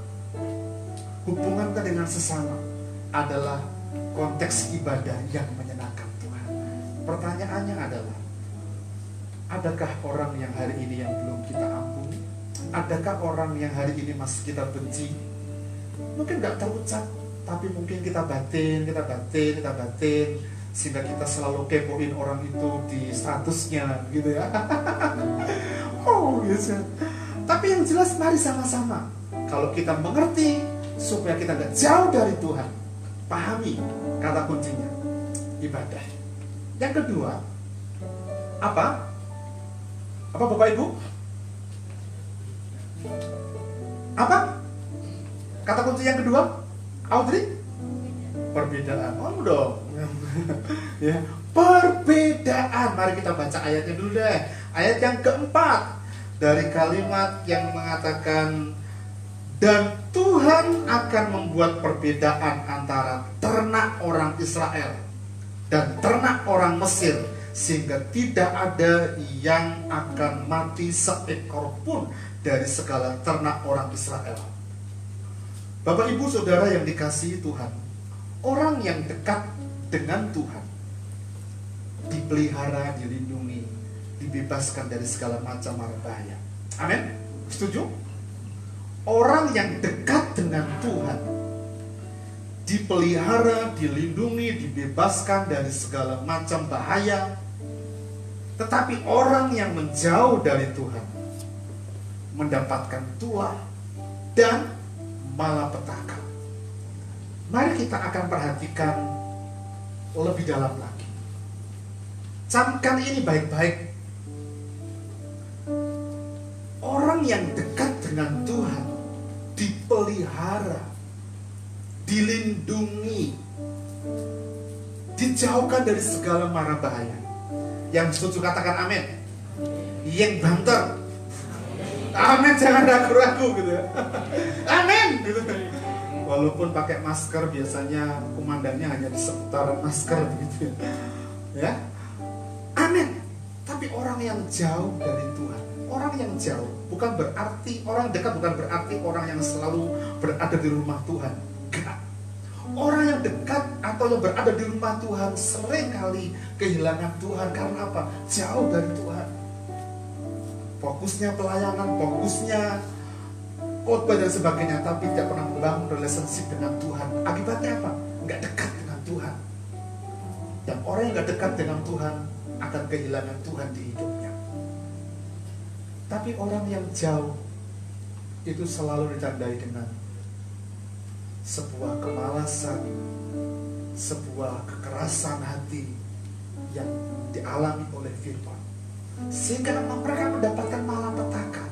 Hubungan kita dengan sesama adalah konteks ibadah yang menyenangkan Tuhan. Pertanyaannya adalah, adakah orang yang hari ini yang belum kita ampuni? Adakah orang yang hari ini masih kita benci? Mungkin nggak terucap, tapi mungkin kita batin, sehingga kita selalu kepoin orang itu di statusnya, gitu ya. Oh, gitu. Tapi yang jelas, mari sama-sama. Kalau kita mengerti supaya kita nggak jauh dari Tuhan. Pahami kata kuncinya, ibadah. Yang kedua, apa? Apa Bapak Ibu? Apa? Kata kunci yang kedua, Audrey? Perbedaan. Oh dong. Ya, perbedaan. Mari kita baca ayatnya dulu deh. Ayat yang keempat dari kalimat yang mengatakan, dan Tuhan akan membuat perbedaan antara ternak orang Israel dan ternak orang Mesir, sehingga tidak ada yang akan mati seekor pun dari segala ternak orang Israel. Bapak Ibu Saudara yang dikasihi Tuhan, orang yang dekat dengan Tuhan dipelihara, dilindungi, dibebaskan dari segala macam mara bahaya. Amin? Setuju? Orang yang dekat dengan Tuhan dipelihara, dilindungi, dibebaskan dari segala macam bahaya. Tetapi orang yang menjauh dari Tuhan mendapatkan tulah dan malapetaka. Mari kita akan perhatikan lebih dalam lagi. Camkan ini baik-baik. Orang yang dekat dengan Tuhan dipelihara, dilindungi, dijauhkan dari segala mara bahaya. Yang setuju katakan amin. Yang banter, amin, jangan ragu-ragu gitu. Amin gitu. Walaupun pakai masker, biasanya komandannya hanya di seputaran masker gitu ya. Amin. Tapi orang yang jauh dari Tuhan, orang yang jauh bukan berarti, orang dekat bukan berarti orang yang selalu berada di rumah Tuhan. Enggak. Orang yang dekat atau yang berada di rumah Tuhan seringkali kehilangan Tuhan. Karena apa? Jauh dari Tuhan. Fokusnya pelayanan, fokusnya khotbah dan sebagainya, tapi tidak pernah membangun relationship dengan Tuhan. Akibatnya apa? Enggak dekat dengan Tuhan. Dan orang yang enggak dekat dengan Tuhan akan kehilangan Tuhan di hidupnya. Tapi orang yang jauh itu selalu ditandai dengan sebuah kemalasan, sebuah kekerasan hati yang dialami oleh firman, sehingga mereka mendapatkan malapetaka.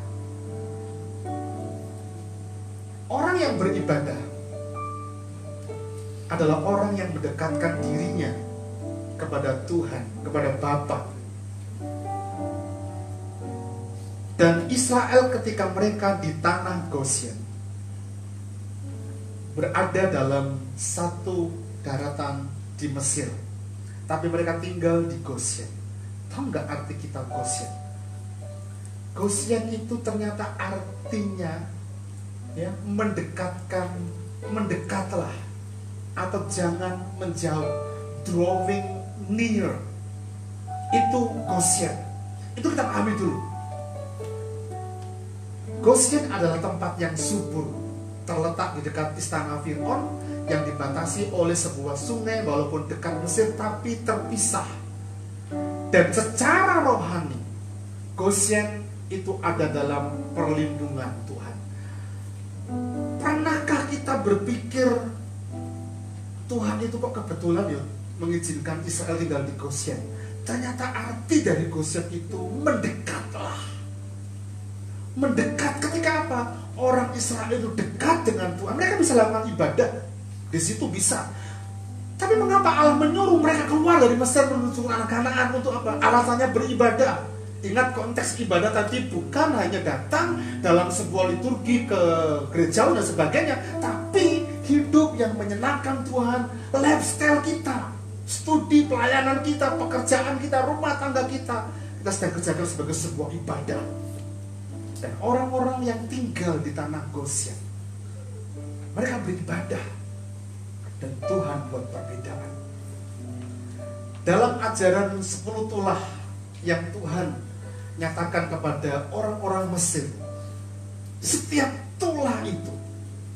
Orang yang beribadah adalah orang yang mendekatkan dirinya kepada Tuhan, kepada Bapa. Dan Israel ketika mereka di tanah Goshen berada dalam satu daratan di Mesir, tapi mereka tinggal di Goshen. Tahu nggak arti kita Goshen? Goshen itu ternyata artinya ya, mendekatlah, atau jangan menjauh, drawing near. Itu Goshen. Itu kita pahami dulu. Goshen adalah tempat yang subur, terletak di dekat istana Fir'aun yang dibatasi oleh sebuah sungai, walaupun dekat Mesir tapi terpisah. Dan secara rohani, Goshen itu ada dalam perlindungan Tuhan. Pernahkah kita berpikir Tuhan itu kok kebetulan ya mengizinkan Israel tinggal di Goshen? Ternyata arti dari Goshen itu mendekatlah. Mendekat ketika apa? Orang Israel itu dekat dengan Tuhan. Mereka bisa lakukan ibadah di situ bisa. Tapi mengapa Allah menyuruh mereka keluar dari Mesir menuju tanah Kanaan untuk apa? Alasannya beribadah. Ingat konteks ibadah tadi bukan hanya datang dalam sebuah liturgi ke gereja dan sebagainya, tapi hidup yang menyenangkan Tuhan, lifestyle kita, studi pelayanan kita, pekerjaan kita, rumah tangga kita sedang kerjakan sebagai sebuah ibadah. Dan orang-orang yang tinggal di tanah Goshen, mereka beribadah, dan Tuhan buat perbedaan. Dalam ajaran 10 tulah yang Tuhan nyatakan kepada orang-orang Mesir, setiap tulah itu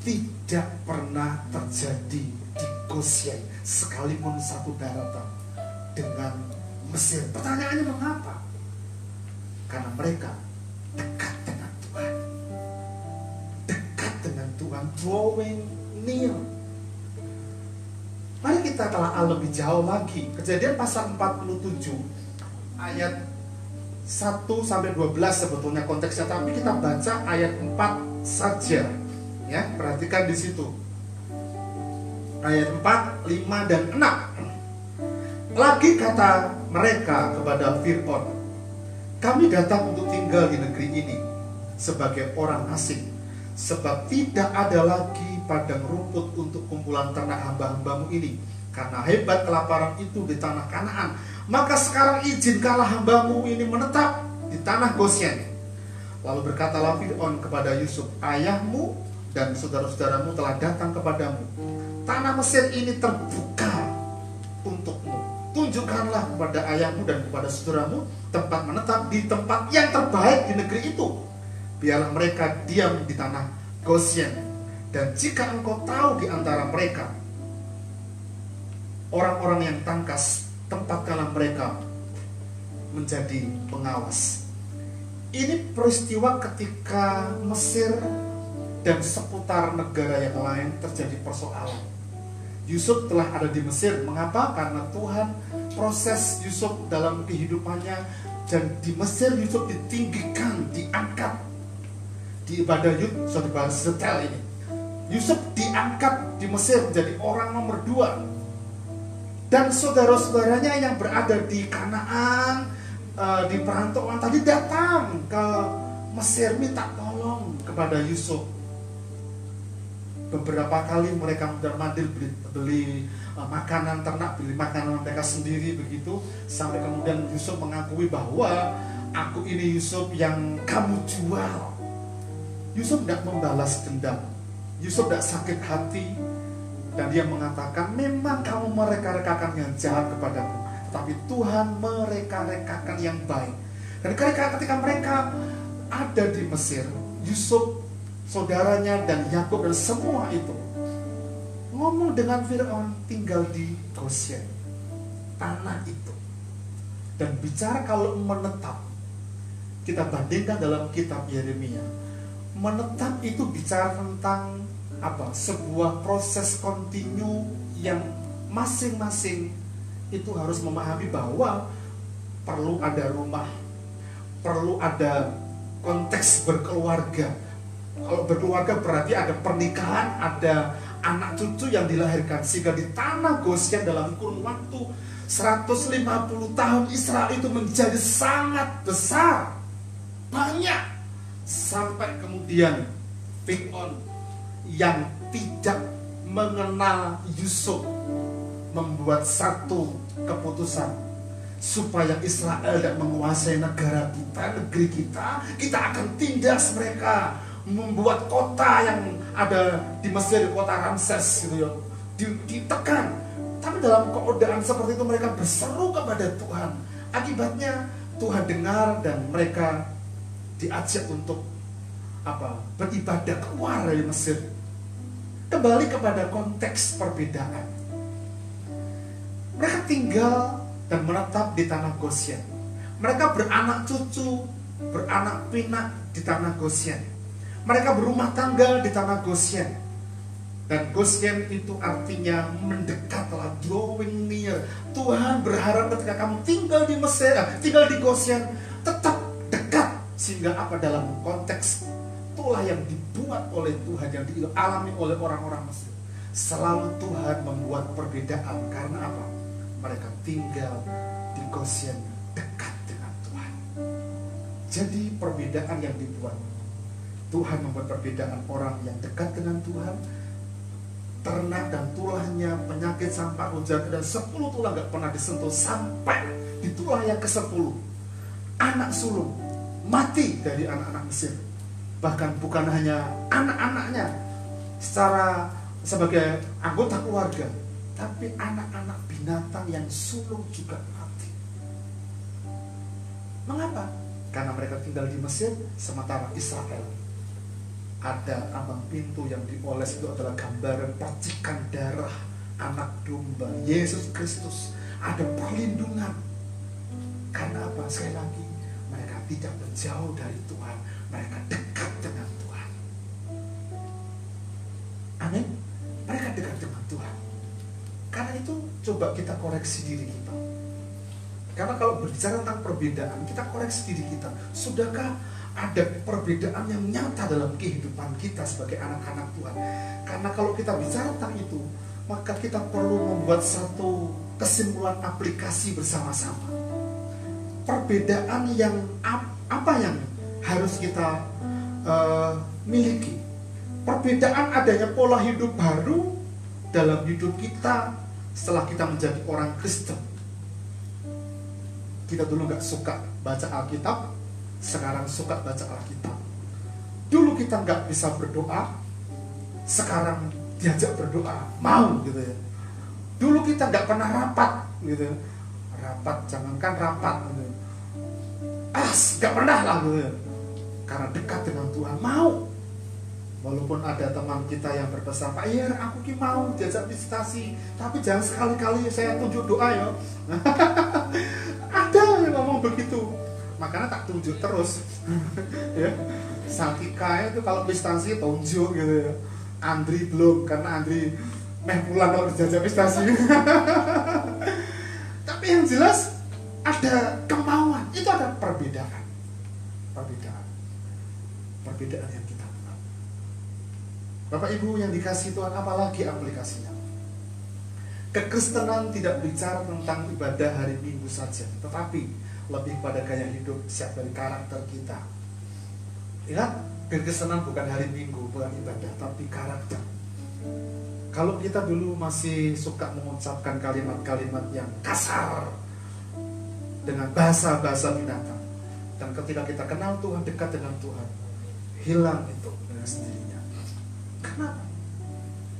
tidak pernah terjadi di Goshen, sekalipun satu daratan dengan Mesir. Pertanyaannya mengapa? Karena mereka dekat dengan Tuhan, dekat dengan Tuhan, drawing Nil. Mari kita telah lebih jauh lagi. Kejadian pasal 47 ayat 1 sampai 12 sebetulnya konteksnya, tapi kita baca ayat 4 saja. Ya, perhatikan di situ. Ayat 4, 5 dan 6. Lagi kata mereka kepada Fir'aun, kami datang untuk tinggal di negeri ini sebagai orang asing, sebab tidak ada lagi padang rumput untuk kumpulan ternak hamba-hambamu ini, karena hebat kelaparan itu di tanah Kanaan. Maka sekarang izinkanlah hambamu ini menetap di tanah Gosyen. Lalu berkatalah Fir'aun kepada Yusuf, ayahmu dan saudara-saudaramu telah datang kepadamu. Tanah Mesir ini terbuka untukmu. Tunjukkanlah kepada ayahmu dan kepada saudaramu tempat menetap di tempat yang terbaik di negeri itu. Biarlah mereka diam di tanah Gosyen. Dan jika engkau tahu di antara mereka orang-orang yang tangkas, tempatkanlah mereka menjadi pengawas. Ini peristiwa ketika Mesir dan seputar negara yang lain terjadi persoalan. Yusuf telah ada di Mesir. Mengapa? Karena Tuhan proses Yusuf dalam kehidupannya. Dan di Mesir Yusuf ditinggikan, diangkat. Di ibadah Yud, sudah dibahas detail ini. Yusuf diangkat di Mesir menjadi orang nomor 2. Dan saudara-saudaranya yang berada di Kanaan, di perantauan tadi datang ke Mesir minta tolong kepada Yusuf. Beberapa kali mereka mondar-mandir beli makanan ternak, beli makanan mereka sendiri begitu, sampai kemudian Yusuf mengakui bahwa aku ini Yusuf yang kamu jual. Yusuf tidak membalas dendam, Yusuf tidak sakit hati, dan dia mengatakan memang kamu mereka-rekakan yang jahat kepadaku, tapi Tuhan mereka-rekakan yang baik. Dan ketika mereka ada di Mesir, Yusuf, saudaranya dan Yakub dan semua itu ngomong dengan Fir'aun tinggal di Gosyen, tanah itu. Dan bicara kalau menetap, kita bandingkan dalam kitab Yeremia. Menetap itu bicara tentang apa? Sebuah proses kontinu yang masing-masing itu harus memahami bahwa perlu ada rumah, perlu ada konteks berkeluarga. Kalau berkeluarga berarti ada pernikahan, ada anak cucu yang dilahirkan. Sehingga di tanah Gosyen dalam kurun waktu 150 tahun Israel itu menjadi sangat besar, banyak. Sampai kemudian Fir'aun yang tidak mengenal Yusuf membuat satu keputusan supaya Israel tidak menguasai negara kita, negeri kita. Kita akan tindas mereka, membuat kota yang ada di Mesir, kota Ramses gitu ya, ditekan. Tapi dalam keadaan seperti itu mereka berseru kepada Tuhan. Akibatnya Tuhan dengar dan mereka diajak untuk beribadah keluar dari Mesir. Kembali kepada konteks perbedaan. Mereka tinggal dan menetap di tanah Gosyen. Mereka beranak cucu, beranak pinak di tanah Gosyen. Mereka berumah tangga di tanah Gosyen. Dan Gosyen itu artinya mendekatlah, drawing near. Tuhan berharap ketika kamu tinggal di Mesir, tinggal di Gosyen, tetap dekat. Sehingga dalam konteks itulah yang dibuat oleh Tuhan, yang dialami oleh orang-orang Mesir. Selalu Tuhan membuat perbedaan. Karena apa? Mereka tinggal di Gosyen dekat dengan Tuhan. Jadi perbedaan yang dibuat, Tuhan membuat perbedaan orang yang dekat dengan Tuhan. Ternak dan tulahnya, penyakit, sampah, hujan, dan 10 tulah gak pernah disentuh. Sampai di tulah yang ke-10 anak sulung mati dari anak-anak Mesir. Bahkan bukan hanya anak-anaknya secara sebagai anggota keluarga, tapi anak-anak binatang yang sulung juga mati. Mengapa? Karena mereka tinggal di Mesir, sementara Israel ada ambang pintu yang dioles, itu adalah gambaran percikan darah anak domba Yesus Kristus. Ada perlindungan. Karena apa? Sekali lagi, mereka tidak menjauh dari Tuhan, mereka dekat dengan Tuhan. Amin. mereka dekat dengan Tuhan. Karena itu coba kita koreksi diri kita. Karena kalau berbicara tentang perbedaan, kita koreksi diri kita. Sudahkah ada perbedaan yang nyata dalam kehidupan kita sebagai anak-anak Tuhan? Karena kalau kita bicara tentang itu, maka kita perlu membuat satu kesimpulan aplikasi bersama-sama. Perbedaan yang apa yang harus kita miliki? Perbedaan adanya pola hidup baru dalam hidup kita setelah kita menjadi orang Kristen. Kita dulu gak suka baca Alkitab, sekarang suka baca Alkitab. Dulu kita gak bisa berdoa, sekarang diajak berdoa, mau gitu ya. Dulu kita gak pernah rapat gitu ya. Rapat, jangankan rapat gitu. Gak pernah lah gitu ya. Karena dekat dengan Tuhan, mau. Walaupun ada teman kita yang berpesan, Pak Iya aku ki mau diajak visitasi, tapi jangan sekali-kali saya tunjuk doa ya. Ada yang ngomong begitu, makanya tak tunjuk terus. Ya, Saltika itu kalau visitasi tunjuk gitu ya. Andri belum, karena Andri meh pulang kalau dijajak visitasi. Tapi yang jelas ada kemauan, itu ada perbedaan yang kita kenal. Bapak Ibu yang dikasihi Tuhan, apalagi aplikasinya? Kekristenan tidak bicara tentang ibadah hari Minggu saja, tetapi lebih pada gaya hidup siap dari karakter kita. Ingat, kekristenan bukan hari Minggu, bukan ibadah, tapi karakter. Kalau kita dulu masih suka mengucapkan kalimat-kalimat yang kasar dengan bahasa-bahasa binatang, dan ketika kita kenal Tuhan, dekat dengan Tuhan, hilang itu dengan sendirinya. Kenapa?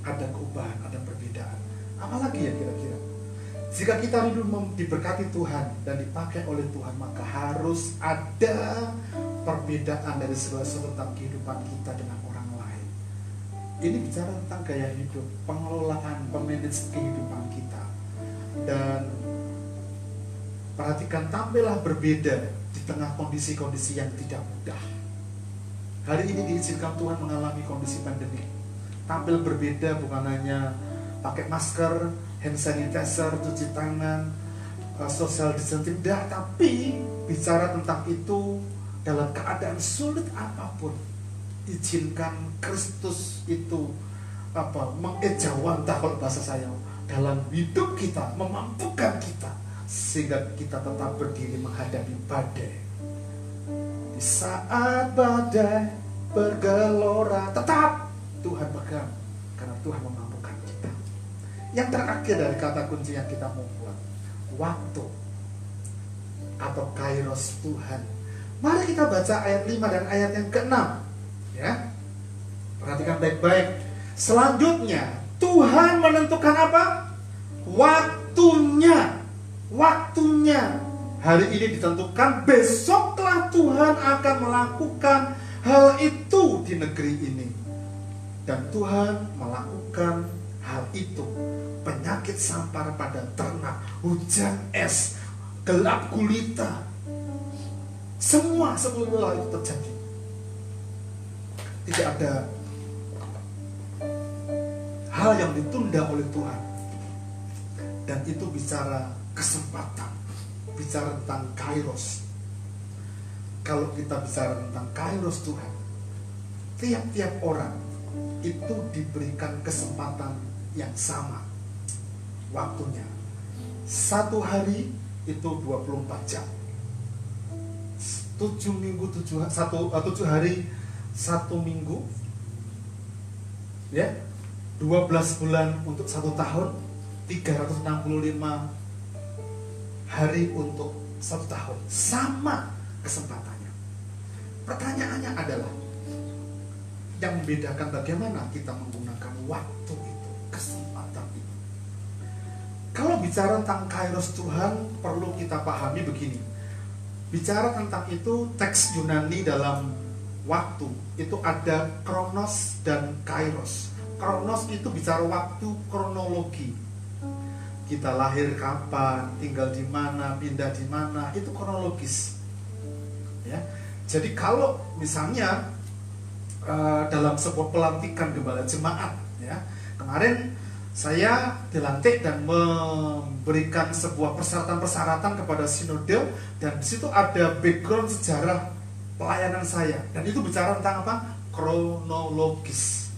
Ada perubahan, ada perbedaan. Apalagi ya kira-kira? Jika kita rindu diberkati Tuhan dan dipakai oleh Tuhan, maka harus ada perbedaan dari segala sesuatu tentang kehidupan kita dengan orang lain. Ini bicara tentang gaya hidup, pengelolaan, pemanage kehidupan kita. Dan perhatikan, tampillah berbeda di tengah kondisi-kondisi yang tidak mudah. Hari ini diizinkan Tuhan mengalami kondisi pandemi. Tampil berbeda bukan hanya pakai masker, hand sanitizer, cuci tangan, social distancing, tidak, tapi bicara tentang itu dalam keadaan sulit apapun, izinkan Kristus itu mengejawantah kalau bahasa saya dalam hidup kita, memampukan kita sehingga kita tetap berdiri menghadapi badai. Di saat badai bergelora, tetap Tuhan pegang, karena Tuhan memampukan kita. Yang terakhir dari kata kunci yang kita mau buat, waktu atau kairos Tuhan. Mari kita baca ayat 5 dan ayat yang ke-6 ya. Perhatikan baik-baik. Selanjutnya Tuhan menentukan apa? Waktunya. Hari ini ditentukan, besoklah Tuhan akan melakukan hal itu di negeri ini. Dan Tuhan melakukan hal itu. Penyakit sampar pada ternak, hujan es, gelap gulita, semua sebelumnya itu terjadi. Tidak ada hal yang ditunda oleh Tuhan. Dan itu bicara kesempatan, bicara tentang kairos. Kalau kita bicara tentang kairos Tuhan, tiap-tiap orang itu diberikan kesempatan yang sama waktunya. Satu hari itu 24 jam. 7 hari 1 minggu ya, 12 bulan untuk 1 tahun, 365 hari untuk 1 tahun, sama kesempatannya. Pertanyaannya adalah, yang membedakan bagaimana kita menggunakan waktu itu, kesempatan itu. Kalau bicara tentang kairos Tuhan, perlu kita pahami begini. Bicara tentang itu, teks Yunani dalam waktu itu ada kronos dan kairos. Kronos itu bicara waktu, kronologi. Kita lahir kapan, tinggal di mana, pindah di mana, itu kronologis. Ya. Jadi kalau misalnya dalam sebuah pelantikan gembala jemaat, ya, Kemarin saya dilantik dan memberikan sebuah persyaratan-persyaratan kepada sinode, dan di situ ada background sejarah pelayanan saya, dan itu bicara tentang apa? Kronologis.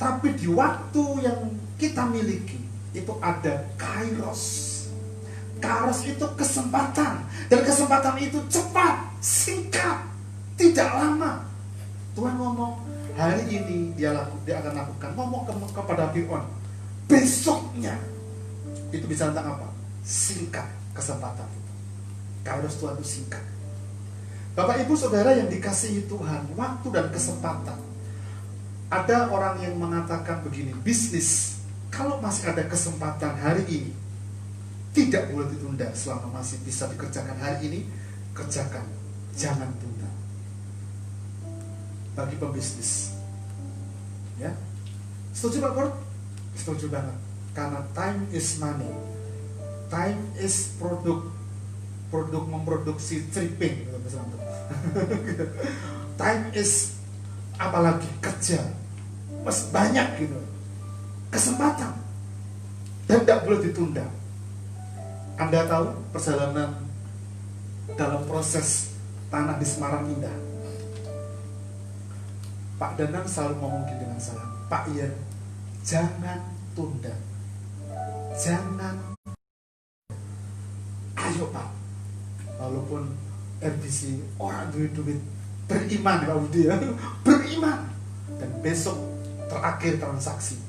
Tapi di waktu yang kita miliki itu ada kairos. Kairos itu kesempatan, dan kesempatan itu cepat, singkat, tidak lama. Tuhan ngomong hari ini dia akan lakukan, ngomong kepada Fir'aun besoknya. Itu bicara tentang apa? Singkat kesempatan itu. Kairos Tuhan itu singkat. Bapak Ibu Saudara yang dikasihi Tuhan, waktu dan kesempatan. Ada orang yang mengatakan begini, bisnis kalau masih ada kesempatan hari ini tidak boleh ditunda. Selama masih bisa dikerjakan hari ini, kerjakan, jangan tunda. Bagi pembisnis, ya, setuju Pak Pur? Setuju banget. Karena time is money, time is produk memproduksi tripping. Time is apalagi kerja, mas banyak gitu, kesempatan, dan tidak boleh ditunda. Anda tahu perjalanan dalam proses tanah di Semarang Indah, Pak Danang selalu ngomong gini dengan saya, Pak Ian, jangan tunda, jangan, ayo Pak, walaupun RBC orang duit beriman Pak Budi ya, beriman, dan besok terakhir transaksi,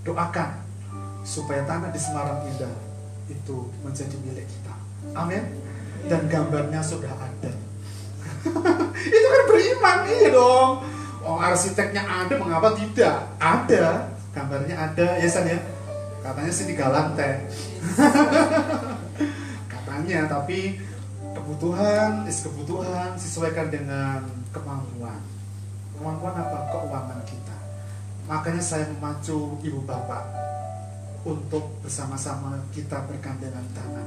doakan supaya tanah di Semarang Indah itu menjadi milik kita, amin. Dan gambarnya sudah ada. Itu kan beriman, iya dong. Oh, arsiteknya ada, mengapa tidak? Ada, gambarnya ada, ya San ya. Katanya sih 3 lantai. Katanya, tapi kebutuhan sesuaikan dengan kemampuan. Kemampuan apa? Keuangan kita. Makanya saya memacu ibu bapak untuk bersama-sama kita bergandengan tangan,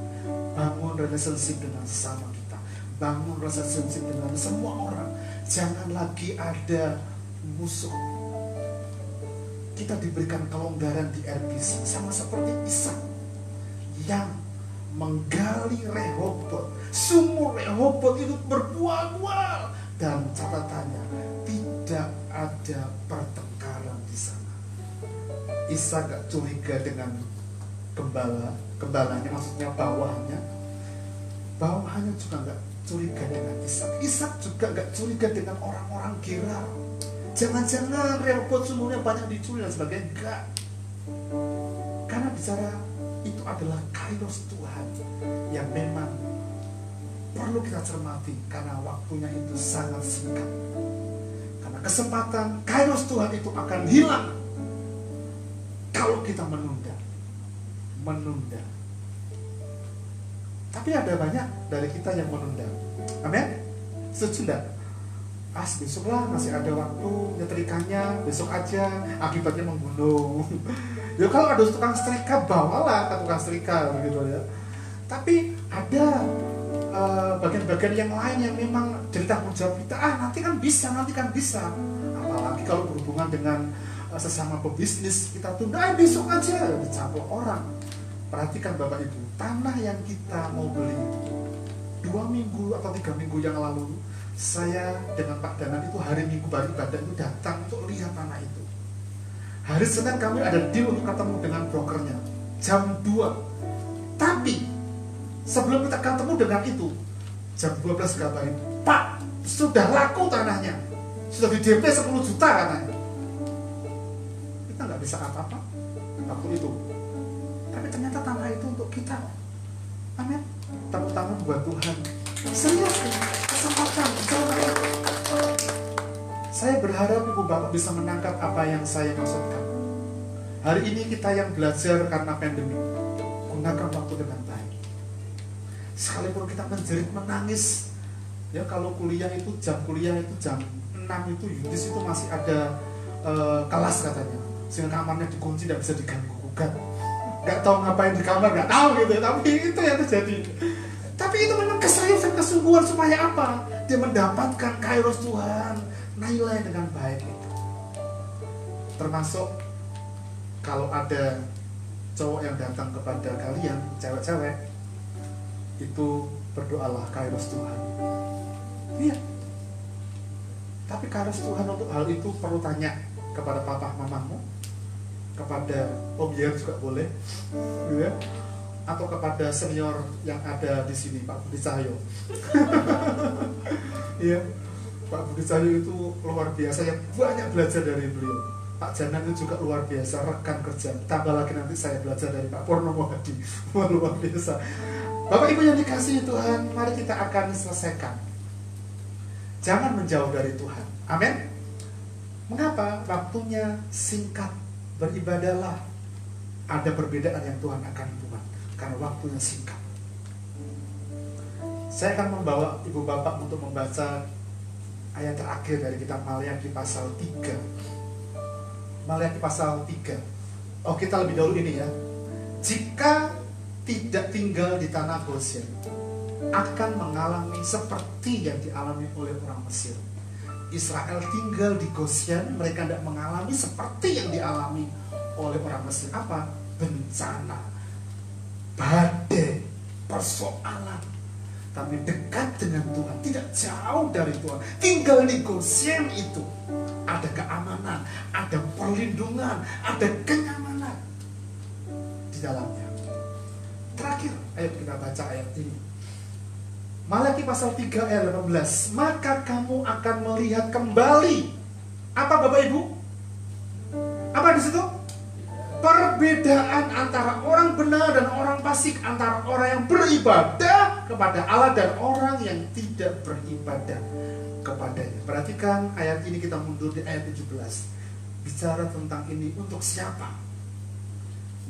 bangun relationship dengan sesama kita, bangun relationship dengan semua orang. Jangan lagi ada musuh. Kita diberikan kelonggaran di RBC, sama seperti Ishak yang menggali Rehobot. Sumur Rehobot itu berbuah-buah, dan catatannya tidak ada pertengkaran di sana. Ishak gak curiga dengan gembalanya, maksudnya bawahannya juga gak curiga dengan Ishak. Ishak juga gak curiga dengan orang-orang Gerar. Jangan-jangan Rehobot sumurnya banyak dicuri dan sebagainya. Enggak. Karena bicara itu adalah kairos Tuhan yang memang perlu kita cermati, karena waktunya itu sangat singkat. Karena kesempatan kairos Tuhan itu akan hilang kalau kita menunda. Tapi ada banyak dari kita yang menunda. Amin? Setuju enggak? Besok lah, masih ada waktu, nyetrikannya besok aja, akibatnya membunuh. Ya kalau ada tukang setrika, bawalah ke tukang setrika begitu ya. Tapi ada bagian-bagian yang lain yang memang jadi tanggung jawab kita. Nanti kan bisa. Apalagi kalau berhubungan dengan sesama pebisnis, kita tunda, besok aja, dicaplok orang. Perhatikan Bapak Ibu, tanah yang kita mau beli 2 minggu atau 3 minggu yang lalu, saya dengan Pak Danan itu hari Minggu baru ibadah itu datang untuk lihat tanah itu. Hari Senin kami ada deal untuk ketemu dengan brokernya jam 2. Tapi sebelum kita ketemu dengan itu, jam 12 kabarin, Pak, sudah laku tanahnya, sudah di DP 10 juta katanya. Kita nggak bisa apa-apa waktu itu. Tapi ternyata tanah itu untuk kita. Amin. Tepuk tangan buat Tuhan. Serius, kesempatan. Saya berharap Ibu Bapak bisa menangkap apa yang saya maksudkan. Hari ini kita yang belajar karena pandemi, gunakan waktu dengan baik. Sekalipun kita menjerit menangis, ya kalau kuliah itu jam 6 itu Yudis itu masih ada kelas katanya, sehingga kamarnya dikunci, tidak bisa diganggu-gugat. Gak tahu ngapain di kamar, gak tahu gitu, tapi itu yang terjadi. Tapi itu memang keseriusan, kesungguhan, supaya apa? Dia mendapatkan kairos Tuhan, nilai dengan baik itu. Termasuk kalau ada cowok yang datang kepada kalian, cewek-cewek, itu berdoalah kairos Tuhan. Iya. Tapi kairos Tuhan untuk hal itu perlu tanya kepada papa mamamu, kepada om Yer juga boleh, ya, atau kepada senior yang ada di sini, Pak Budi Cahyo. Iya, Pak Budi Cahyo itu luar biasa, yang banyak belajar dari beliau. Pak Janan itu juga luar biasa, rekan kerja. Tambah lagi nanti saya belajar dari Pak Purnomo Hadi. Wah, luar biasa. Bapak Ibu yang dikasihi Tuhan, mari kita akan selesaikan. Jangan menjauh dari Tuhan. Amin. Mengapa? Waktunya singkat. Beribadahlah. Ada perbedaan yang Tuhan akan buat karena waktunya singkat. Saya akan membawa ibu bapak untuk membaca ayat terakhir dari kitab Maliaki pasal 3. Maliaki pasal 3. Oh, kita lebih dahulu ini ya. Jika tidak tinggal di tanah Goshen, akan mengalami seperti yang dialami oleh orang Mesir. Israel tinggal di Goshen, mereka tidak mengalami seperti yang dialami oleh orang Mesir. Apa? Bencana, badai, persoalan. Tapi dekat dengan Tuhan, tidak jauh dari Tuhan. Tinggal di Goshen itu ada keamanan, ada perlindungan, ada kenyamanan di dalamnya. Terakhir, ayo kita baca ayat ini. Maliaki pasal 3 ayat 18. Maka kamu akan melihat kembali. Apa Bapak Ibu? Apa di situ? Perbedaan antara orang benar dan orang fasik, antara orang yang beribadah kepada Allah dan orang yang tidak beribadah kepadanya. Perhatikan ayat ini, kita mundur di ayat 17. Bicara tentang ini untuk siapa?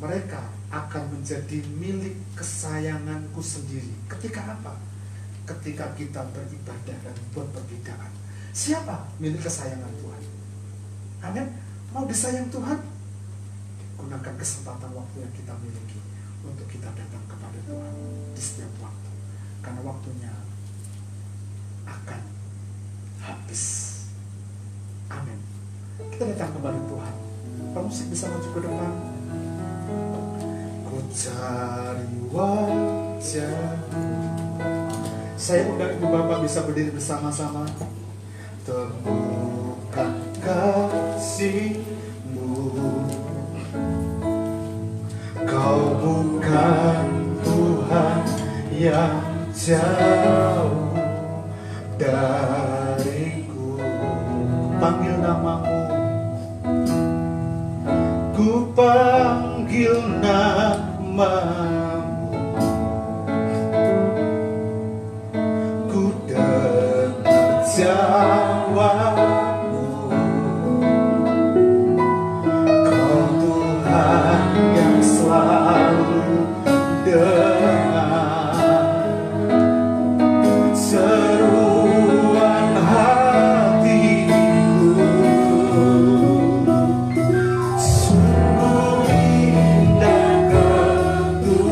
Mereka akan menjadi milik kesayanganku sendiri. Ketika apa? Ketika kita beribadah dan membuat perbedaan. Siapa milik kesayangan Tuhan? Amin. Mau disayang Tuhan? Gunakan kesempatan waktu yang kita miliki untuk kita datang kepada Tuhan di setiap waktu. Karena waktunya akan habis. Amin. Kita datang kepada Tuhan. Pemusik bisa maju ke depan. Ku cari wajah. Saya undang ibu bapak bisa berdiri bersama-sama. Temukan kasih-Mu. Kau bukan Tuhan yang jauh dariku. Panggil namamu, ku panggil namamu, ku dengar jawabmu. Kau Tuhan yang selalu dengar seruan hatiku. Sungguh indah ketuhanan.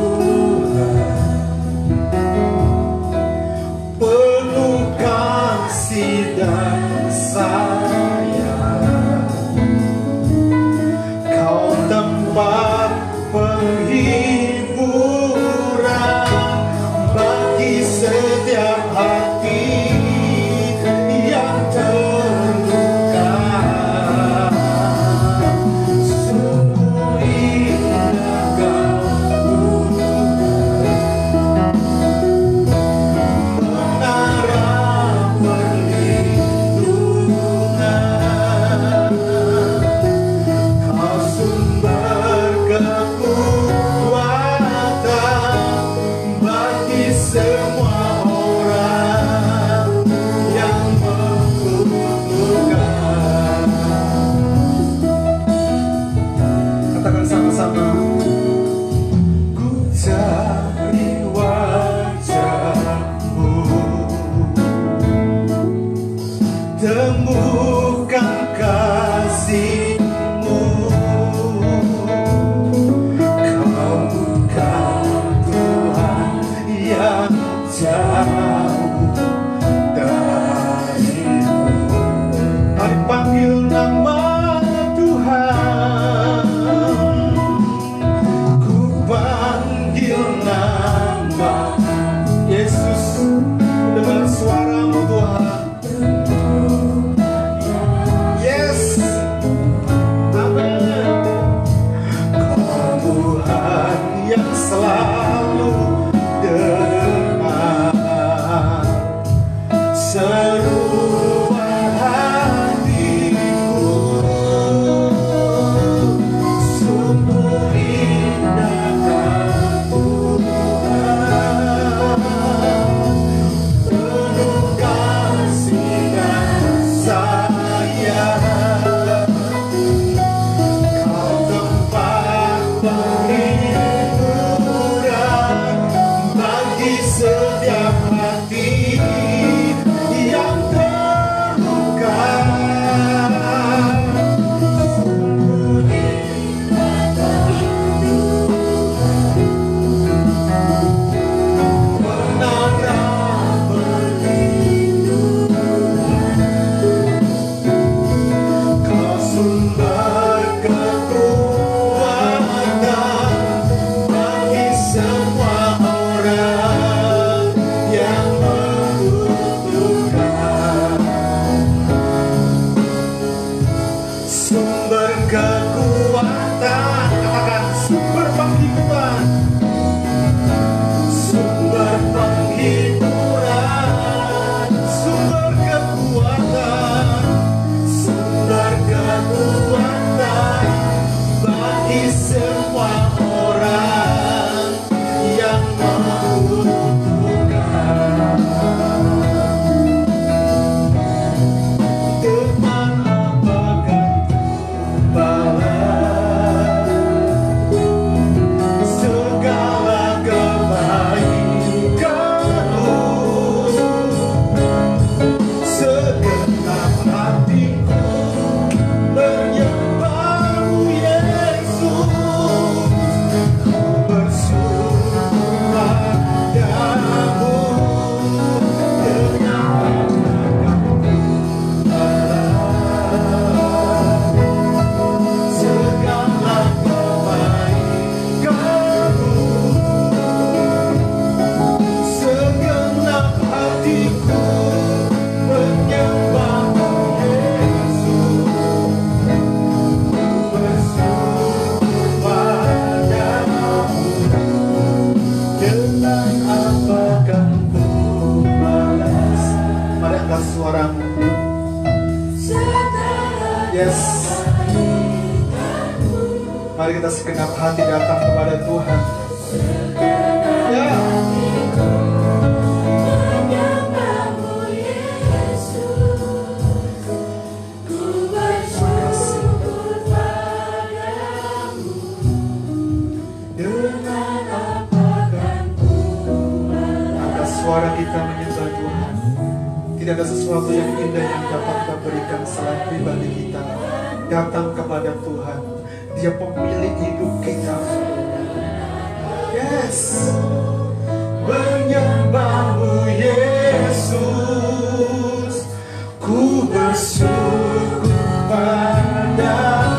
Yes. Mari kita segenap hati datang kepada Tuhan. Ya. Suara kita menyembah Tuhan. Tidak ada sesuatu yang indah yang dapat kita berikan selain pribadi kita datang kepada Tuhan. Dia pemilik hidup kita. Yes. Menyembahmu Yesus, ku bersyukur padamu.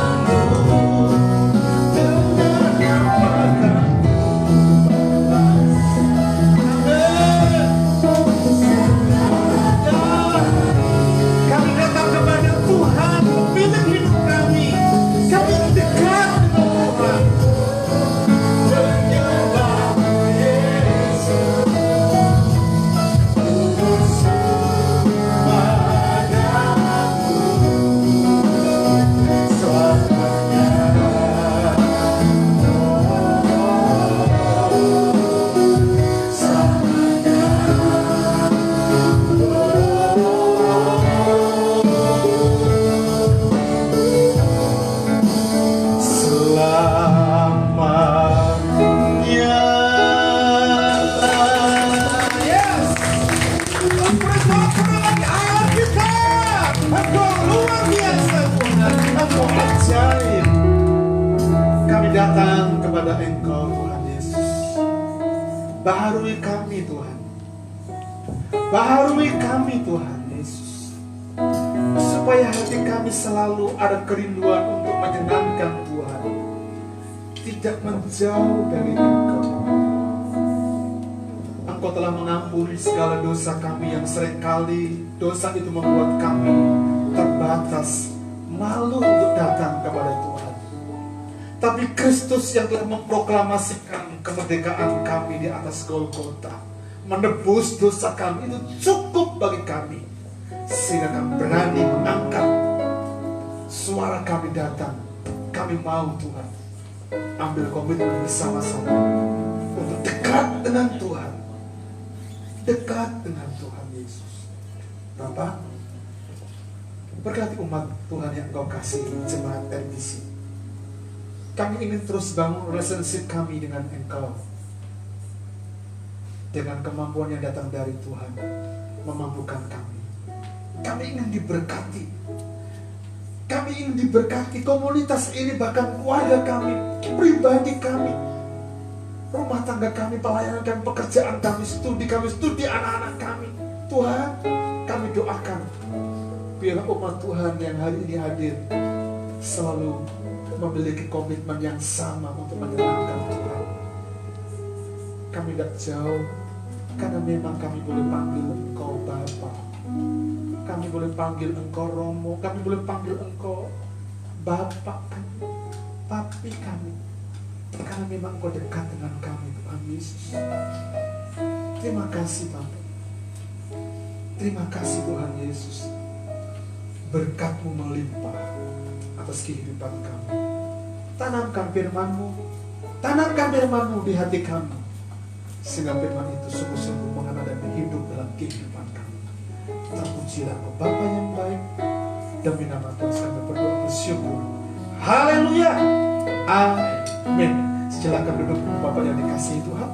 Datang kepada Engkau Tuhan Yesus. Baharui kami Tuhan. Baharui kami Tuhan Yesus. Supaya hati kami selalu ada kerinduan untuk menyenangkan Tuhan. Tidak menjauh dari Engkau. Engkau telah mengampuni segala dosa kami yang seringkali dosa itu membuat kami terbatas, malu untuk datang kepada Tuhan. Tapi Kristus yang telah memproklamasikan kemerdekaan kami di atas Golgota, menebus dosa kami, itu cukup bagi kami. Sehingga kami berani mengangkat suara kami datang. Kami mau Tuhan ambil komitmen bersama-sama untuk dekat dengan Tuhan. Dekat dengan Tuhan Yesus. Bapak, berkati umat Tuhan yang Kau kasih jemaat RBC. Kami ingin terus bangun relationship kami dengan Engkau. Dengan kemampuan yang datang dari Tuhan, memampukan kami. Kami ingin diberkati. Kami ingin diberkati komunitas ini, bahkan keluarga kami, pribadi kami, rumah tangga kami, pelayanan kami, pekerjaan kami, studi anak-anak kami. Tuhan, kami doakan biar umat Tuhan yang hari ini hadir selalu memiliki komitmen yang sama untuk menyenangkan Tuhan. Kami tidak jauh, karena memang kami boleh panggil Engkau Bapa. Kami boleh panggil Engkau Romo. Kami boleh panggil Engkau Bapa kami, Papi kami. Karena memang Engkau dekat dengan kami, Tuhan Yesus. Terima kasih Bapa. Terima kasih Tuhan Yesus. Berkat-Mu melimpah atas kehidupan kami. Tanamkan firman-Mu di hati kami, Sehingga firman itu sungguh-sungguh mengena dan hidup dalam kehidupan kami. Terpujilah Engkau Bapa yang baik. Demi nama Tuhan kami berdoa bersyukur. Haleluya. Amin. Silakan duduk Bapak yang dikasihi Tuhan.